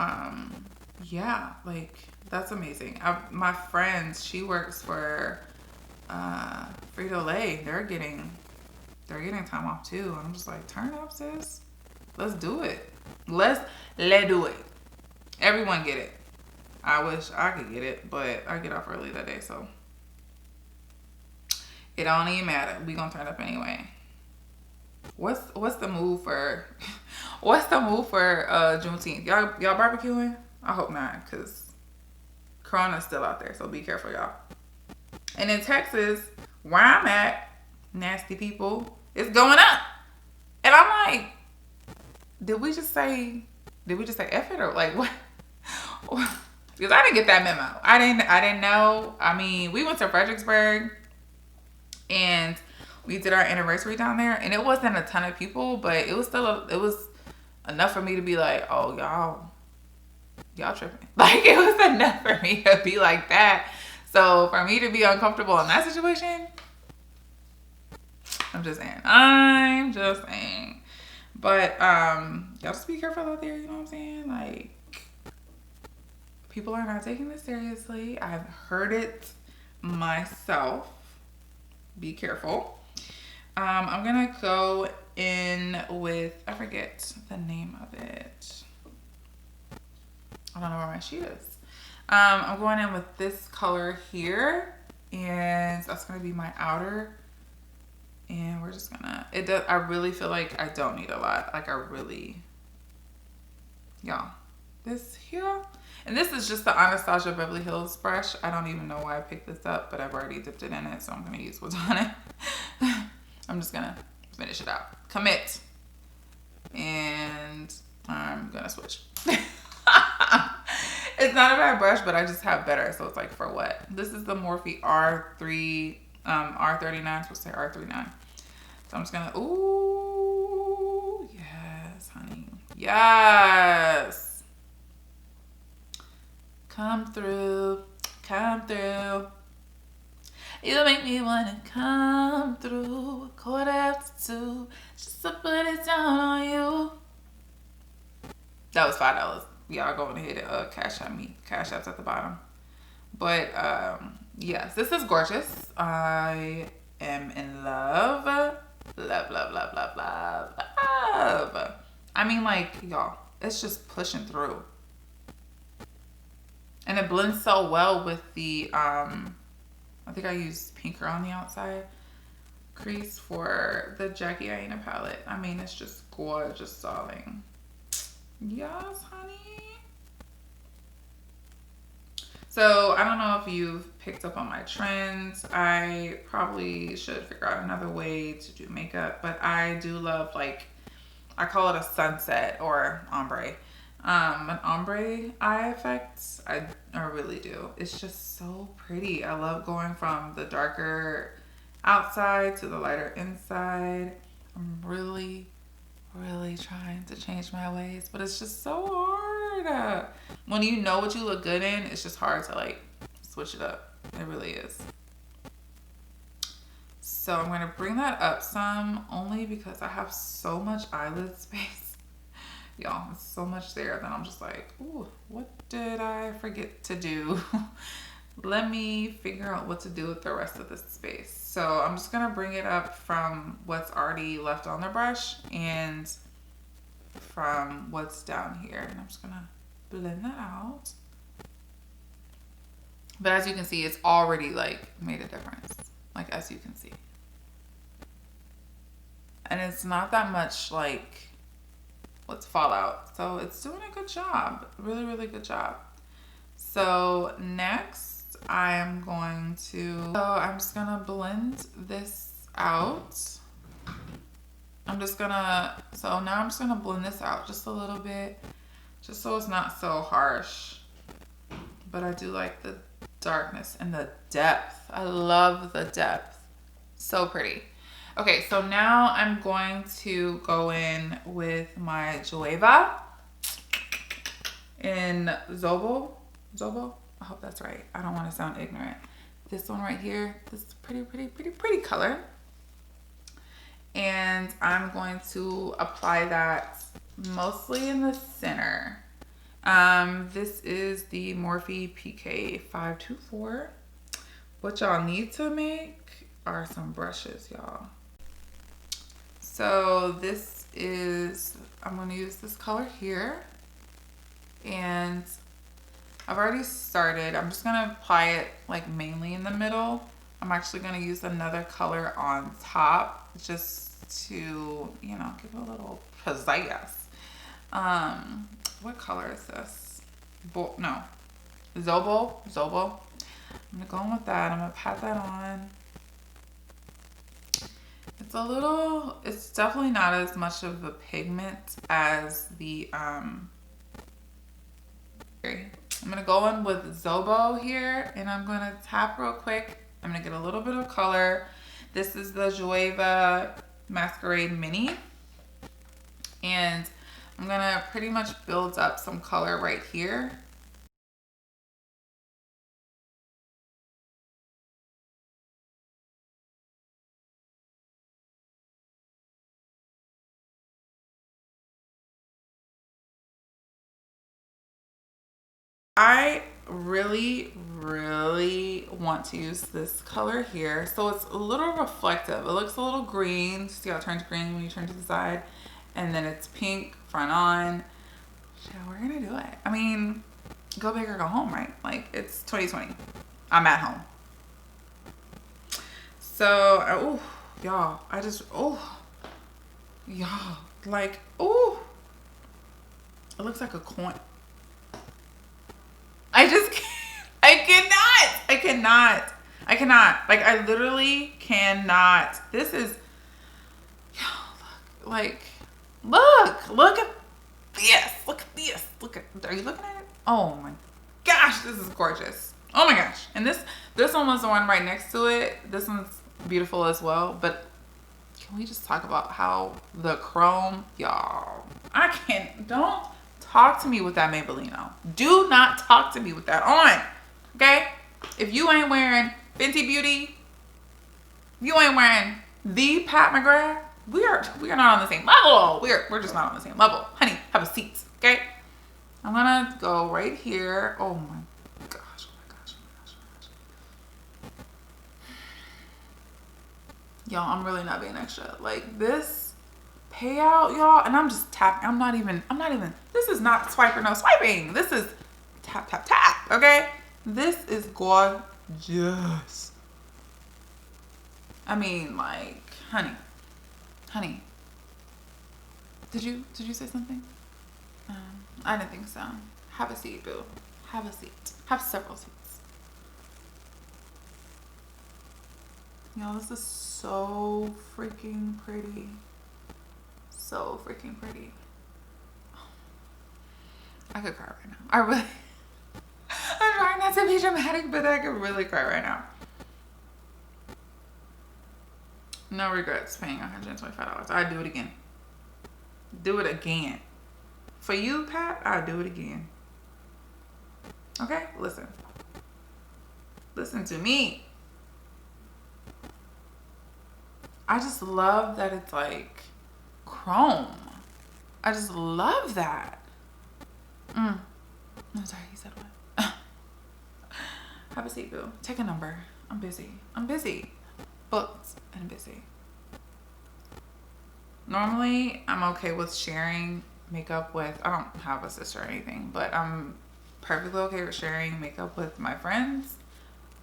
yeah, like that's amazing. My friend, she works for Frito-Lay. They're getting time off too. I'm just like, turn up, sis. Let's do it. Let's do it. Everyone get it. I wish I could get it, but I get off early that day, so it don't even matter. We gonna turn up anyway. What's the move for What's the move for Juneteenth? Y'all barbecuing? I hope not, because Corona's still out there, so be careful, y'all. And in Texas, where I'm at, nasty people, it's going up. And I'm like, did we just say F it, or like what? Because I didn't get that memo. I didn't know. I mean, we went to Fredericksburg and we did our anniversary down there, and it wasn't a ton of people, but it was still it was enough for me to be like, oh, y'all tripping. Like, it was enough for me to be like that. So for me to be uncomfortable in that situation, I'm just saying. But y'all just be careful out there, you know what I'm saying? Like, people are not taking this seriously. I've heard it myself. Be careful. I'm gonna go in with, I forget the name of it. I don't know where my sheet is. I'm going in with this color here, and that's gonna be my outer. And we're just gonna, I really feel like I don't need a lot. Like, y'all, this here. And this is just the Anastasia Beverly Hills brush. I don't even know why I picked this up, but I've already dipped it in it, so I'm gonna use what's on it. I'm just gonna finish it out. Commit. And I'm gonna switch. It's not a bad brush, but I just have better, so it's like, for what? This is the Morphe R39, I'm supposed to say R39. So I'm just gonna, ooh, yes, honey. Yes. Come through. You make me wanna come through. 2:15, just to put it down on you. That was $5. Y'all go ahead and cash at me. Cash app's at the bottom. But yes, this is gorgeous. I am in love. Love. I mean, like, y'all, it's just pushing through. And it blends so well with the, I think I used pinker on the outside crease for the Jackie Aina palette. I mean, it's just gorgeous, darling. Yes, honey. So I don't know if you've picked up on my trends. I probably should figure out another way to do makeup, but I do love, like, I call it a sunset or ombre. An ombre eye effect. I really do. It's just so pretty. I love going from the darker outside to the lighter inside. I'm really trying to change my ways, but it's just so hard. When you know what you look good in, it's just hard to, like, switch it up. It really is. So I'm going to bring that up some, only because I have so much eyelid space. Y'all, it's so much there that I'm just like, ooh, what did I forget to do? Let me figure out what to do with the rest of this space. So I'm just gonna bring it up from what's already left on the brush and from what's down here. And I'm just gonna blend that out. But as you can see, it's already, like, made a difference. Like, as you can see. And it's not that much, like, what's fallout. So it's doing a good job. Really good job. So next I'm just gonna blend this out. So now I'm just gonna blend this out just a little bit, just so it's not so harsh. But I do like the darkness and the depth. I love the depth. So pretty. Okay, so now I'm going to go in with my Juvia in Zobo. I hope that's right. I don't want to sound ignorant. This one right here, this is pretty color. And I'm going to apply that mostly in the center. This is the Morphe PK524. What y'all need to make are some brushes, y'all. So this is, I'm going to use this color here, and I've already started. I'm just going to apply it, like, mainly in the middle. I'm actually going to use another color on top just to, you know, give it a little pizzazz. What color is this? No. Zobo. I'm gonna go in with that. I'm gonna pat that on. It's definitely not as much of a pigment as the, I'm gonna go in with Zobo here, and I'm gonna tap real quick. I'm gonna get a little bit of color. This is the Juvia Masquerade Mini, and I'm gonna pretty much build up some color right here. I really want to use this color here. So it's a little reflective. It looks a little green. See how it turns green when you turn to the side? And then it's pink front on. Yeah, we're gonna do it. I mean, go big or go home, right? Like, it's 2020. I'm at home. So, oh, y'all, y'all, like, oh, it looks like a coin. I cannot. Like, I literally cannot. This is, like, look at this. Look at this. Are you looking at it? Oh my gosh, this is gorgeous. Oh my gosh. And this one was the one right next to it. This one's beautiful as well. But can we just talk about how the chrome, y'all, don't talk to me with that Maybellino. Do not talk to me with that on. Okay? If you ain't wearing Fenty Beauty, you ain't wearing the Pat McGrath, we are not on the same level. We're just not on the same level. Honey, have a seat. Okay? I'm gonna go right here. Oh my gosh. Y'all, I'm really not being extra. Like, this payout, y'all, and I'm just tapping. I'm not even, this is not swipe or no swiping. This is tap, okay? This is gorgeous. I mean, like, honey. Did you say something? I didn't think so. Have a seat, boo. Have a seat. Have several seats. Y'all, this is so freaking pretty. So freaking pretty. I could cry right now. I'm trying not to be dramatic, but I could really cry right now. No regrets paying $125. I'd do it again. Do it again. For you, Pat, I'll do it again. Okay? Listen to me. I just love that it's like chrome. I just love that. I'm sorry, you said what? Have a seat, boo. Take a number. I'm busy. Booked and busy. Normally, I'm okay with sharing makeup with, I don't have a sister or anything, but I'm perfectly okay with sharing makeup with my friends.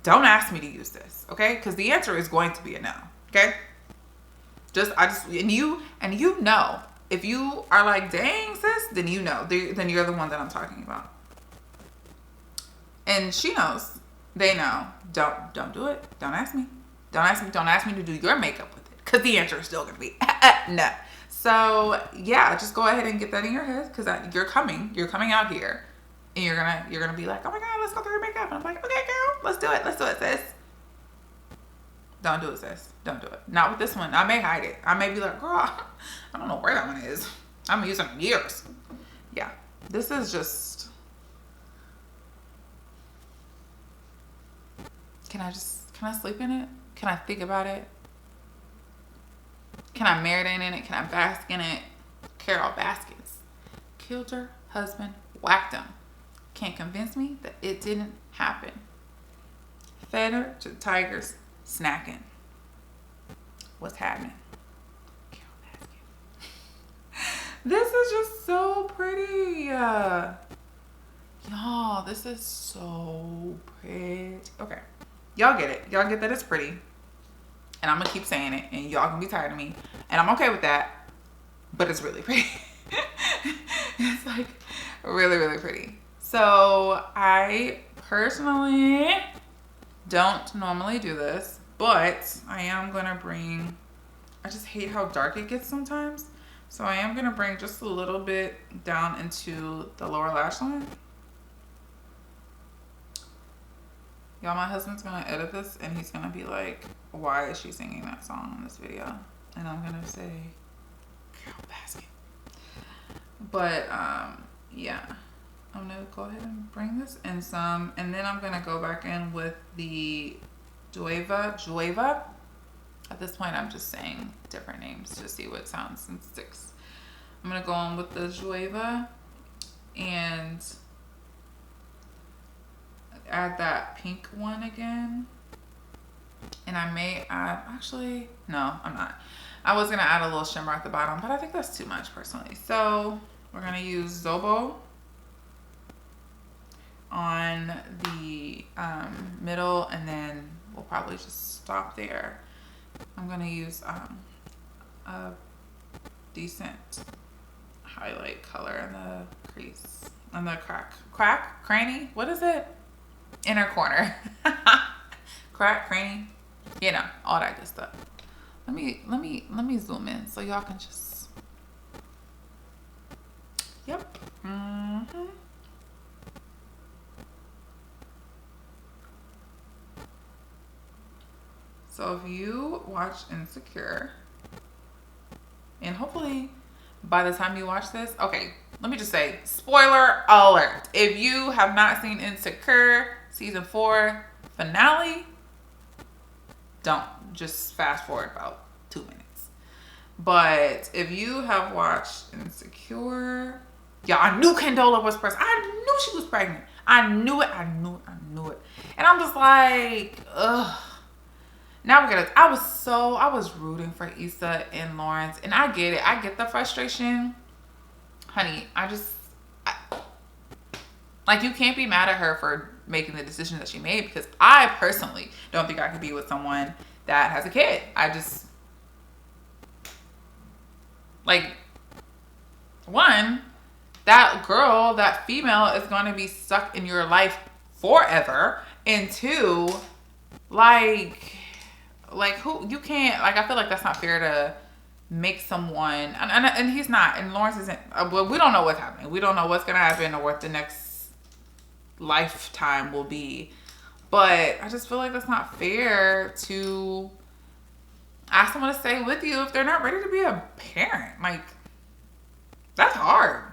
Don't ask me to use this, okay? Because the answer is going to be a no, okay? And you know, if you are like, dang, sis, then you know, then you're the one that I'm talking about. And she knows, they know, don't do it. Don't ask me to do your makeup with it, because the answer is still going to be no. So yeah, just go ahead and get that in your head, because you're coming out here, and you're gonna be like, oh my god, let's go through your makeup. And I'm like, okay, girl, let's do it, sis. Don't do it, sis. Don't do it. Not with this one. I may hide it. I may be like, girl, I don't know where that one is. I'm using it years. Yeah, this is just. Can I sleep in it? Can I think about it? Can I marinate in it? Can I bask in it? Carol Baskets killed her husband, whacked him. Can't convince me that it didn't happen. Fed her to the tigers, snacking. What's happening? Carol Basket. This is just so pretty. Y'all, this is so pretty. Okay. Y'all get it. Y'all get that it's pretty. And I'm going to keep saying it. And y'all going to be tired of me. And I'm okay with that. But it's really pretty. like really, really pretty. So I personally don't normally do this, but I am gonna bring, I just hate how dark it gets sometimes. So I am gonna bring just a little bit down into the lower lash line. Y'all, my husband's gonna edit this and he's gonna be like, why is she singing that song in this video? And I'm gonna say, girl basket. But yeah, I'm gonna go ahead and bring this in some, and then I'm gonna go back in with the Juvia. At this point, I'm just saying different names to see what sounds and sticks. I'm gonna go on with the Juvia and add that pink one again. And I may add, actually, no, I'm not. I was gonna add a little shimmer at the bottom, but I think that's too much personally. So we're gonna use Zobo on the middle, and then we'll probably just stop there. I'm gonna use a decent highlight color in the crease, on the cranny, what is it? Inner corner. Crack, cranny, you know, all that good stuff. Let me zoom in so y'all can just, yep. So if you watch Insecure, and hopefully by the time you watch this, okay, let me just say, spoiler alert. If you have not seen Insecure season 4 finale, don't, just fast forward about 2 minutes. But if you have watched Insecure, yeah, I knew Condola was pregnant. I knew she was pregnant. I knew it. And I'm just like, ugh. Now we're gonna, I was rooting for Issa and Lawrence, and I get it. I get the frustration. Honey, like, you can't be mad at her for making the decision that she made, because I personally don't think I could be with someone that has a kid. I just, like, one, that girl, that female is going to be stuck in your life forever. And two, like who, you can't, like, I feel like that's not fair to make someone, and he's not, and Lawrence isn't, well, we don't know what's happening. We don't know what's going to happen or what the next lifetime will be. But I just feel like that's not fair to ask someone to stay with you if they're not ready to be a parent. Like, that's hard.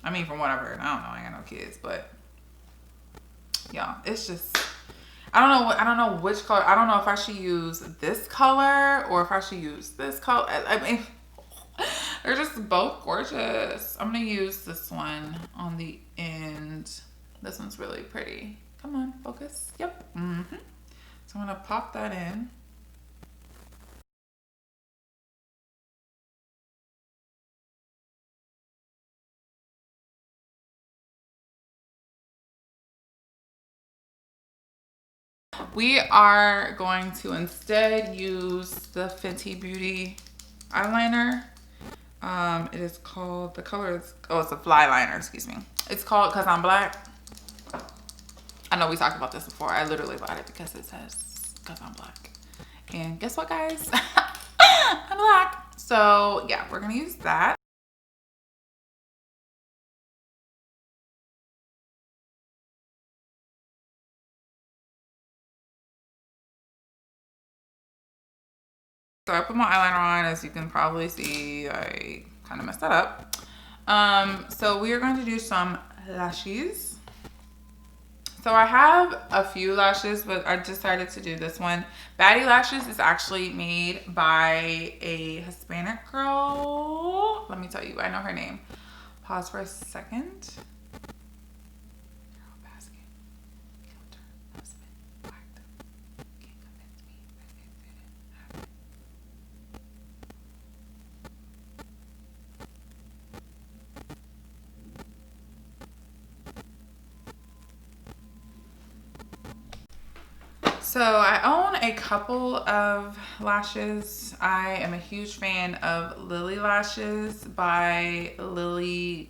I mean, from what I've heard, I don't know, I ain't got no kids, but yeah, it's just, I don't know which color. I don't know if I should use this color or if I should use this color. I mean, they're just both gorgeous. I'm gonna use this one on the end. This one's really pretty. Come on, focus. Yep. So I'm gonna pop that in. We are going to instead use the Fenty Beauty eyeliner. It is called, the color is, oh, it's a fly liner, excuse me. It's called Cause I'm Black. I know we talked about this before. I literally bought it because it says Cause I'm Black. And guess what, guys? I'm black. So yeah, we're gonna use that. So I put my eyeliner on. As you can probably see, I kind of messed that up. So we are going to do some lashes. So I have a few lashes, but I decided to do this one. Baddie Lashes is actually made by a Hispanic girl. Let me tell you, I know her name. Pause for a second. So I own a couple of lashes. I am a huge fan of Lily Lashes by Lily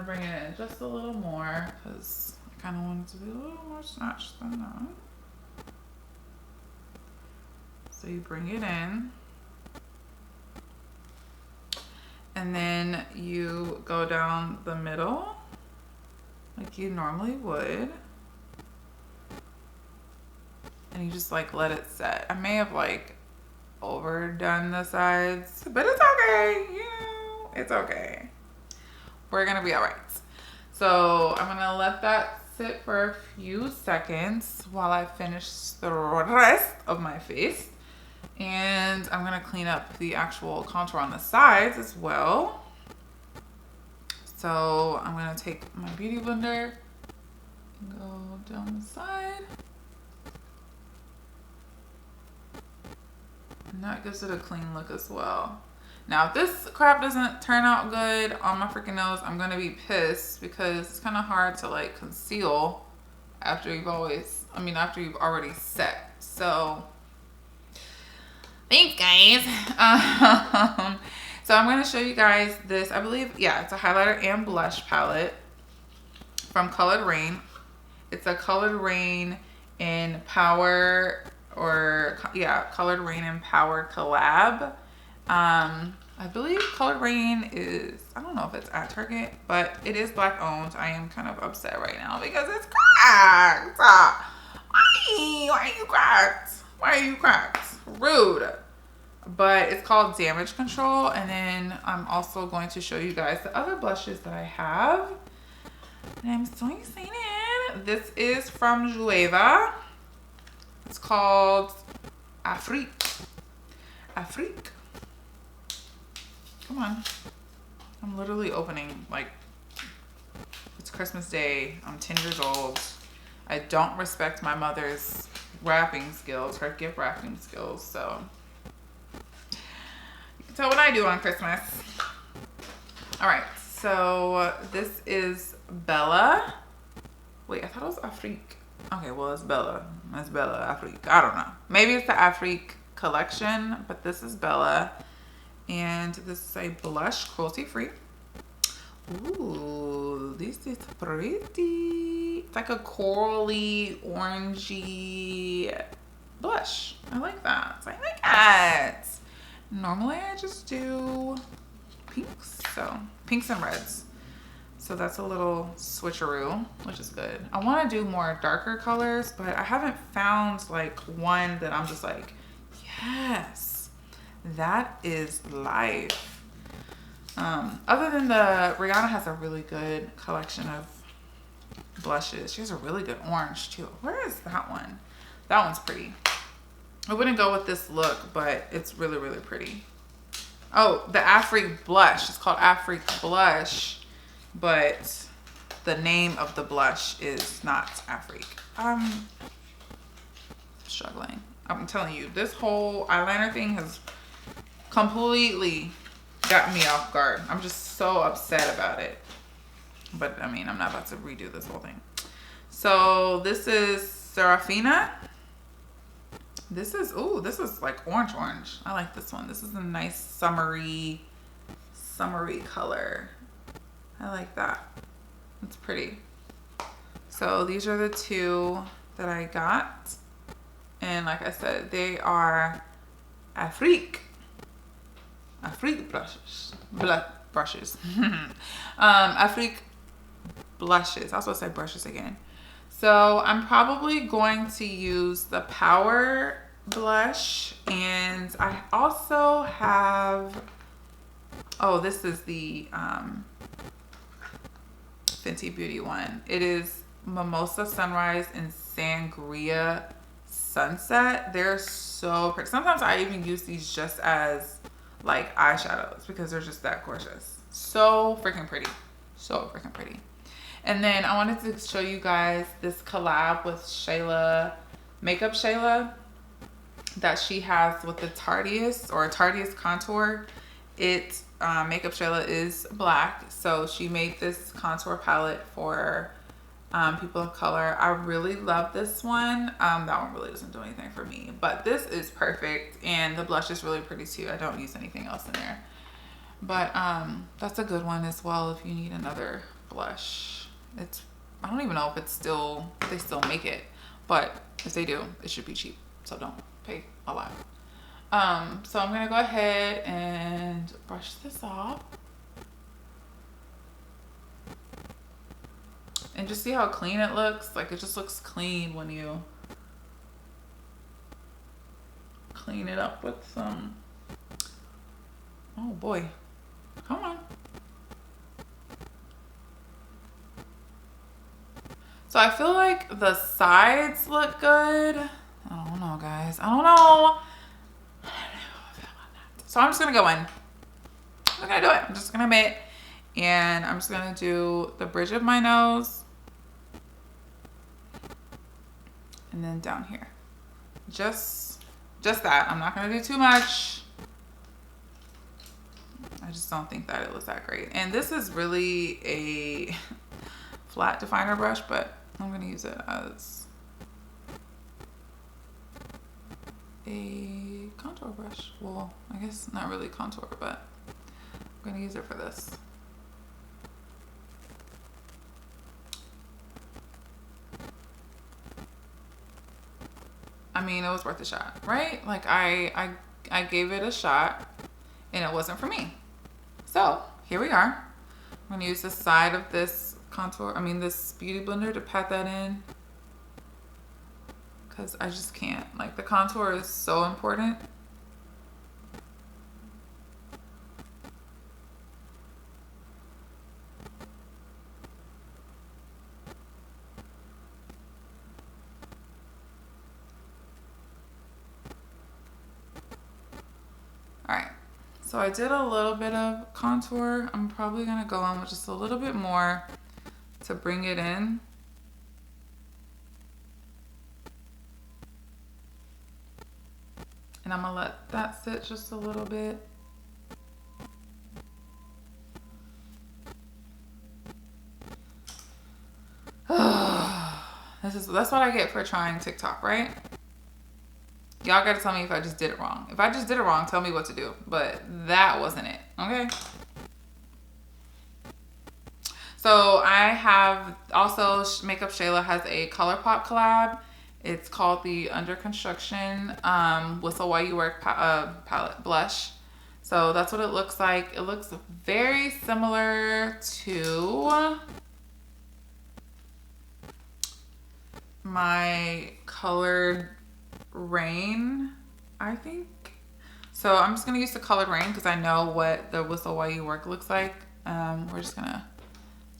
gonna bring it in just a little more because I kind of want it to be a little more snatched than that. So you bring it in. And then you go down the middle like you normally would. And you just like let it set. I may have like overdone the sides, but it's okay. You know, it's okay. We're gonna be all right. So I'm gonna let that sit for a few seconds while I finish the rest of my face. And I'm gonna clean up the actual contour on the sides as well. So I'm gonna take my beauty blender and go down the side. And that gives it a clean look as well. Now, if this crap doesn't turn out good on my freaking nose, I'm gonna be pissed because it's kind of hard to like conceal after you've already set. So, thanks guys. So I'm gonna show you guys this, I believe, yeah, it's a highlighter and blush palette from Colored Rain. It's a Colored Rain in Power, Colored Rain and Power collab. I believe Colored Rain is, I don't know if it's at Target, but it is Black owned. I am kind of upset right now because it's cracked. Why are you cracked? Why are you cracked? Rude. But it's called Damage Control. And then I'm also going to show you guys the other blushes that I have. And I'm so excited. This is from Juvia. It's called Afrique. Afrique. Come on. I'm literally opening, like, it's Christmas Day. I'm 10 years old. I don't respect my mother's wrapping skills, her gift wrapping skills, so you can tell what I do on Christmas. All right, so this is Bella. Wait, I thought it was Afrique. Okay, well, it's Bella. It's Bella Afrique. I don't know. Maybe it's the Afrique collection, but this is Bella. And this is a blush, cruelty-free. Ooh, this is pretty. It's like a corally, orangey blush. I like that. So I like it. Normally, I just do pinks. So, pinks and reds. So that's a little switcheroo, which is good. I want to do more darker colors, but I haven't found like one that I'm just like, yes. That is life. Other than Rihanna has a really good collection of blushes. She has a really good orange too. Where is that one? That one's pretty. I wouldn't go with this look, but it's really, really pretty. Oh, the Afrique blush. It's called Afrique Blush, but the name of the blush is not Afrique. I'm struggling. I'm telling you, this whole eyeliner thing has completely got me off guard. I'm just so upset about it. But I mean, I'm not about to redo this whole thing. So this is Serafina. This is, ooh, this is like orange. I like this one. This is a nice summery color. I like that. It's pretty. So these are the two that I got. And like I said, they are Afrique brushes. Afrique blushes. I was supposed to say brushes again. So I'm probably going to use the Power blush. And I also have, oh, this is the Fenty Beauty one. It is Mimosa Sunrise and Sangria Sunset. They're so pretty. Sometimes I even use these just as like eyeshadows because they're just that gorgeous. So freaking pretty. So freaking pretty. And then I wanted to show you guys this collab with Shayla, Makeupshalya, that she has with the Tarteist contour. Makeupshalya is black, so she made this contour palette for people of color. I really love this one. That one really doesn't do anything for me, but this is perfect, and the blush is really pretty too. I don't use anything else in there, but that's a good one as well if you need another blush. I don't even know if it's still, if they still make it, but if they do, it should be cheap. So don't pay a lot. So I'm gonna go ahead and brush this off. And just see how clean it looks. Like, it just looks clean when you clean it up with some, oh boy, come on. So I feel like the sides look good. I don't know, guys. I don't know. So I'm just gonna go in. I'm gonna do it. I'm just gonna admit. And I'm just gonna do the bridge of my nose. And then down here. Just that. I'm not gonna do too much. I just don't think that it was that great. And this is really a flat definer brush, but I'm gonna use it as a contour brush. Well, I guess not really contour, but I'm gonna use it for this. I mean, it was worth a shot, right? Like I gave it a shot and it wasn't for me. So here we are. I'm gonna use the side of this contour, this beauty blender to pat that in. Cause I just can't, like, the contour is so important. So I did a little bit of contour. I'm probably gonna go on with just a little bit more to bring it in. And I'm gonna let that sit just a little bit. That's what I get for trying TikTok, right? Y'all gotta tell me if I just did it wrong. If I just did it wrong, tell me what to do. But that wasn't it, okay? So I have also, Makeupshalya has a Colourpop collab. It's called the Under Construction Whistle While You Work palette blush. So that's what it looks like. It looks very similar to my Colored Rain, I think. So I'm just gonna use the Colored Rain because I know what the Whistle While You Work looks like. We're just gonna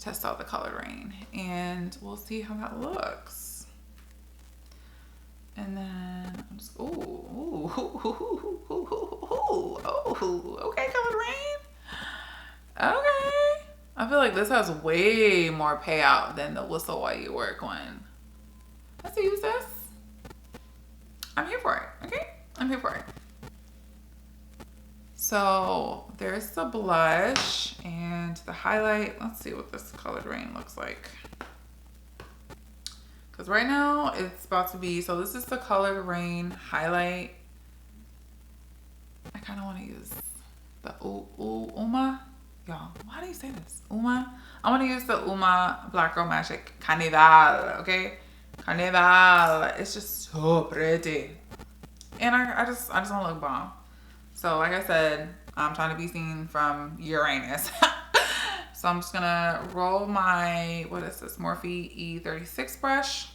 test out the Colored Rain and we'll see how that looks. And then I'm just, ooh, okay, Colored Rain. Okay. I feel like this has way more payout than the Whistle While You Work one. Let's use this. I'm here for it, okay? I'm here for it. So there's the blush and the highlight. Let's see what this Colored Rain looks like. Because right now it's about to be, so this is the Colored Rain highlight. I kind of want to use the Uma. Y'all, why do you say this? Uma? I want to use the Uma Black Girl Magic Carnival, okay? Carnival. It's just so pretty. And I just want to look bomb. So like I said, I'm trying to be seen from Uranus. So I'm just gonna roll my, what is this, Morphe E36 brush.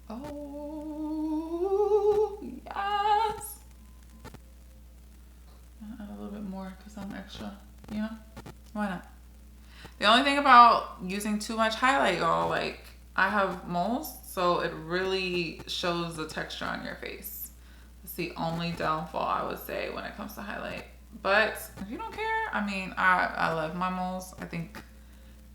Oh, yes. I'll add a little bit more because I'm extra, you know? Why not? The only thing about using too much highlight, y'all, like, I have moles, so it really shows the texture on your face. It's the only downfall I would say when it comes to highlight. But if you don't care, I mean, I love my moles. I think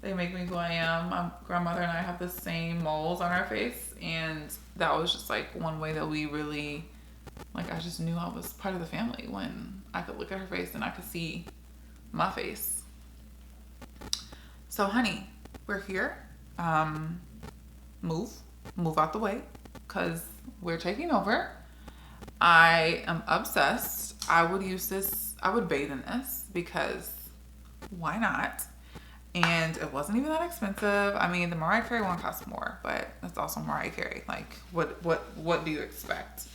they make me who I am. My grandmother and I have the same moles on our face, and that was just like one way that we really, like, I just knew I was part of the family when I could look at her face and I could see my face. So honey, we're here. Move out the way because we're taking over. I am obsessed. I would use this I would bathe in this because why not? And it wasn't even that expensive. I mean, the Mariah Carey one costs more, but it's also Mariah Carey. Like, what do you expect?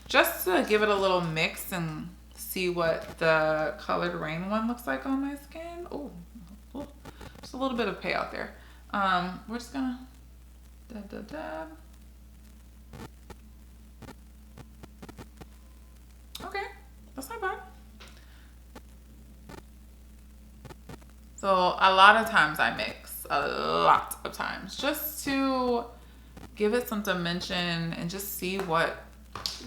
Just to give it a little mix and see what the Colored Rain one looks like on my skin. Oh, just a little bit of payout there. We're just gonna dab. Okay, that's not bad. So a lot of times I mix, a lot of times, just to give it some dimension and just see what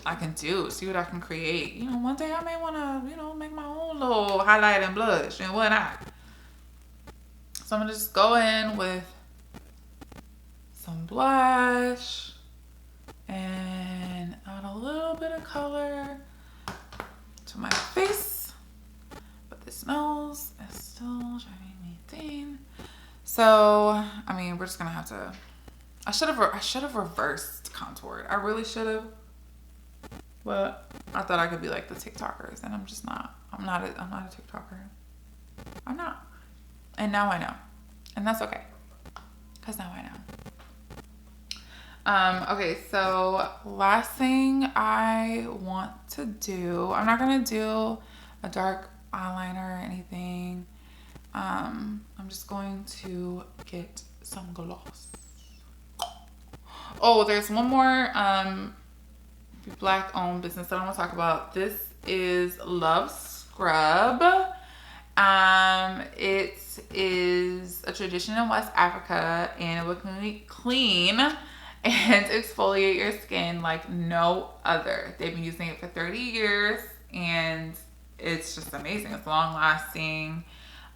I can do, see what I can create. You know, one day I may want to, you know, make my own little highlight and blush and whatnot. So I'm going to just go in with some blush and add a little bit of color to my face. But this nose is still driving me insane. So, I mean, we're just going to have to, I should have reversed contoured. I really should have. But I thought I could be like the TikTokers, and I'm just not. I'm not a TikToker. I'm not. And now I know. And that's okay. Because now I know. Okay, so last thing I want to do, I'm not going to do a dark eyeliner or anything. I'm just going to get some gloss. Oh, there's one more black owned business that I want to talk about. This is Love Scrub. It is a tradition in West Africa, and it will clean and exfoliate your skin like no other. They've been using it for 30 years, and it's just amazing. It's long lasting,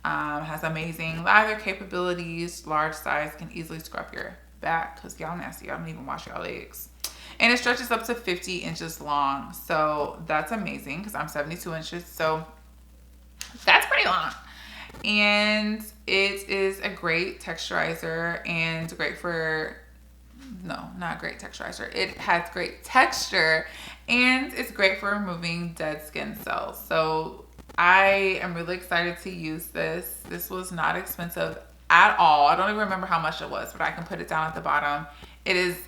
has amazing lather capabilities, large size, can easily scrub your back because y'all nasty. Y'all don't even wash your legs. And it stretches up to 50 inches long. So that's amazing because I'm 72 inches. So that's pretty long. And it is a great texturizer and great for, no, not great texturizer. It has great texture and it's great for removing dead skin cells. So I am really excited to use this. This was not expensive at all. I don't even remember how much it was, but I can put it down at the bottom. It is,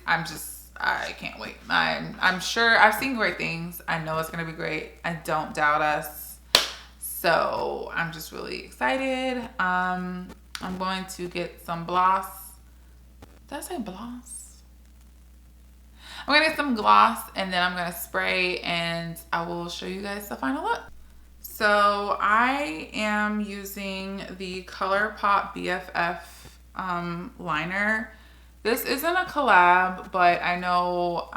I can't wait. I'm sure I've seen great things. I know it's going to be great. I don't doubt us. So I'm just really excited. I'm going to get some gloss. Did I say gloss? I'm going to get some gloss and then I'm going to spray and I will show you guys the final look. So I am using the Colourpop BFF liner. This isn't a collab, but I know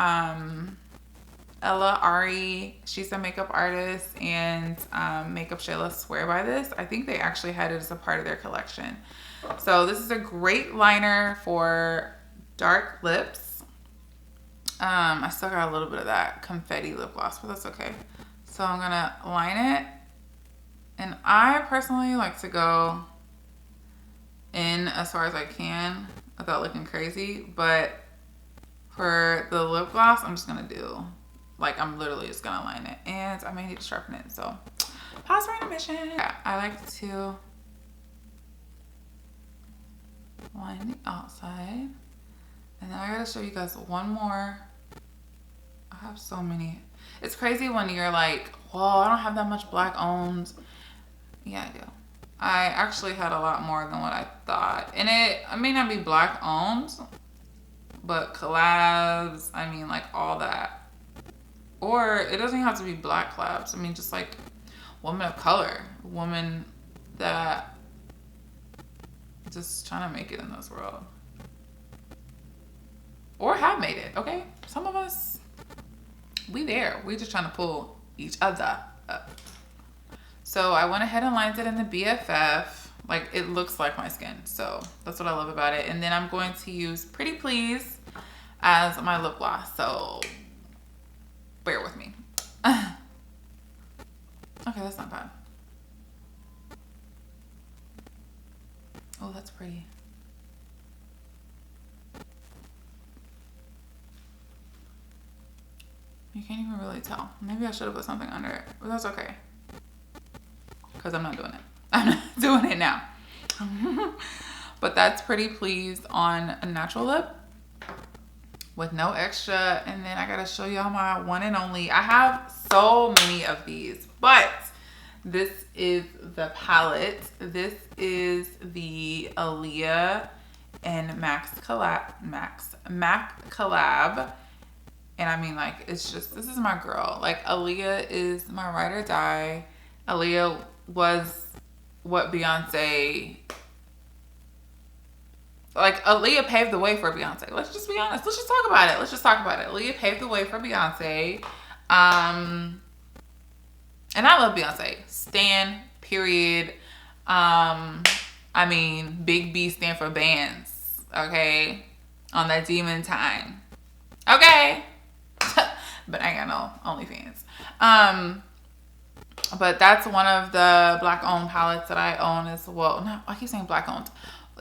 Ella Ari, she's a makeup artist, and Makeupshalya swear by this. I think they actually had it as a part of their collection. So this is a great liner for dark lips. I still got a little bit of that confetti lip gloss, but that's okay. So I'm gonna line it. And I personally like to go in as far as I can without looking crazy, but for the lip gloss, I'm just gonna do, like, I'm literally just gonna line it, and I may need to sharpen it, so pause for intermission. Yeah, I like to line the outside, and then I gotta show you guys one more. I have so many. It's crazy when you're like, well, I don't have that much black owned. Yeah, I do. I actually had a lot more than what I thought. And it may not be black owned, but collabs, I mean, like all that. Or it doesn't have to be black collabs. I mean, just like women of color, women that just trying to make it in this world. Or have made it, okay? Some of us, we there. We just trying to pull each other up. So I went ahead and lined it in the BFF. Like, it looks like my skin. So that's what I love about it. And then I'm going to use Pretty Please as my lip gloss. So bear with me. Okay, that's not bad. Oh, that's pretty. You can't even really tell. Maybe I should have put something under it, but that's okay. because I'm not doing it. I'm not doing it now. But that's Pretty Please on a natural lip with no extra. And then I gotta show y'all my one and only. I have so many of these, but this is the palette. This is the Aaliyah and Mac collab. And I mean, like, it's just, this is my girl. Like, Aaliyah is my ride or die. Aaliyah was what Beyonce, like, Aaliyah paved the way for Beyonce. Let's just be honest. Let's just talk about it. Let's just talk about it. Aaliyah paved the way for Beyonce. And I love Beyonce. Stan, period. I mean, Big B stand for bands, okay? On that demon time. Okay? But I ain't got no OnlyFans. But that's one of the Black-owned palettes that I own as well. No, I keep saying Black-owned.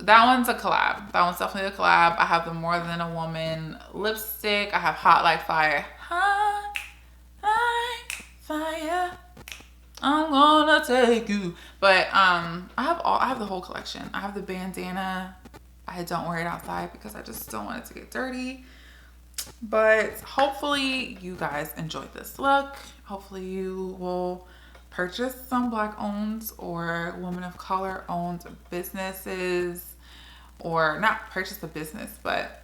That one's a collab. That one's definitely a collab. I have the More Than a Woman lipstick. I have Hot Like Fire. Hot Like Fire. I'm gonna take you. But I have the whole collection. I have the bandana. I don't wear it outside because I just don't want it to get dirty. But hopefully you guys enjoyed this look. Hopefully you will purchase some Black-owned or women of color-owned businesses, or not purchase a business, but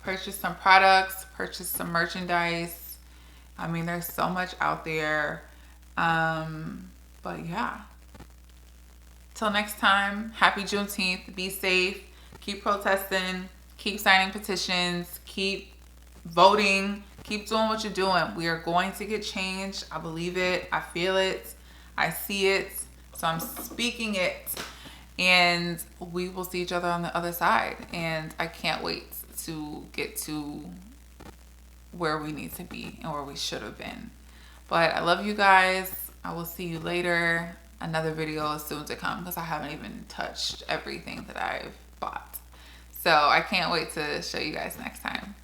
purchase some products, purchase some merchandise. I mean, there's so much out there. But yeah. Till next time, happy Juneteenth. Be safe. Keep protesting. Keep signing petitions. Keep voting. Keep doing what you're doing. We are going to get change. I believe it. I feel it. I see it. So I'm speaking it. And we will see each other on the other side. And I can't wait to get to where we need to be and where we should have been. But I love you guys. I will see you later. Another video is soon to come because I haven't even touched everything that I've bought. So I can't wait to show you guys next time.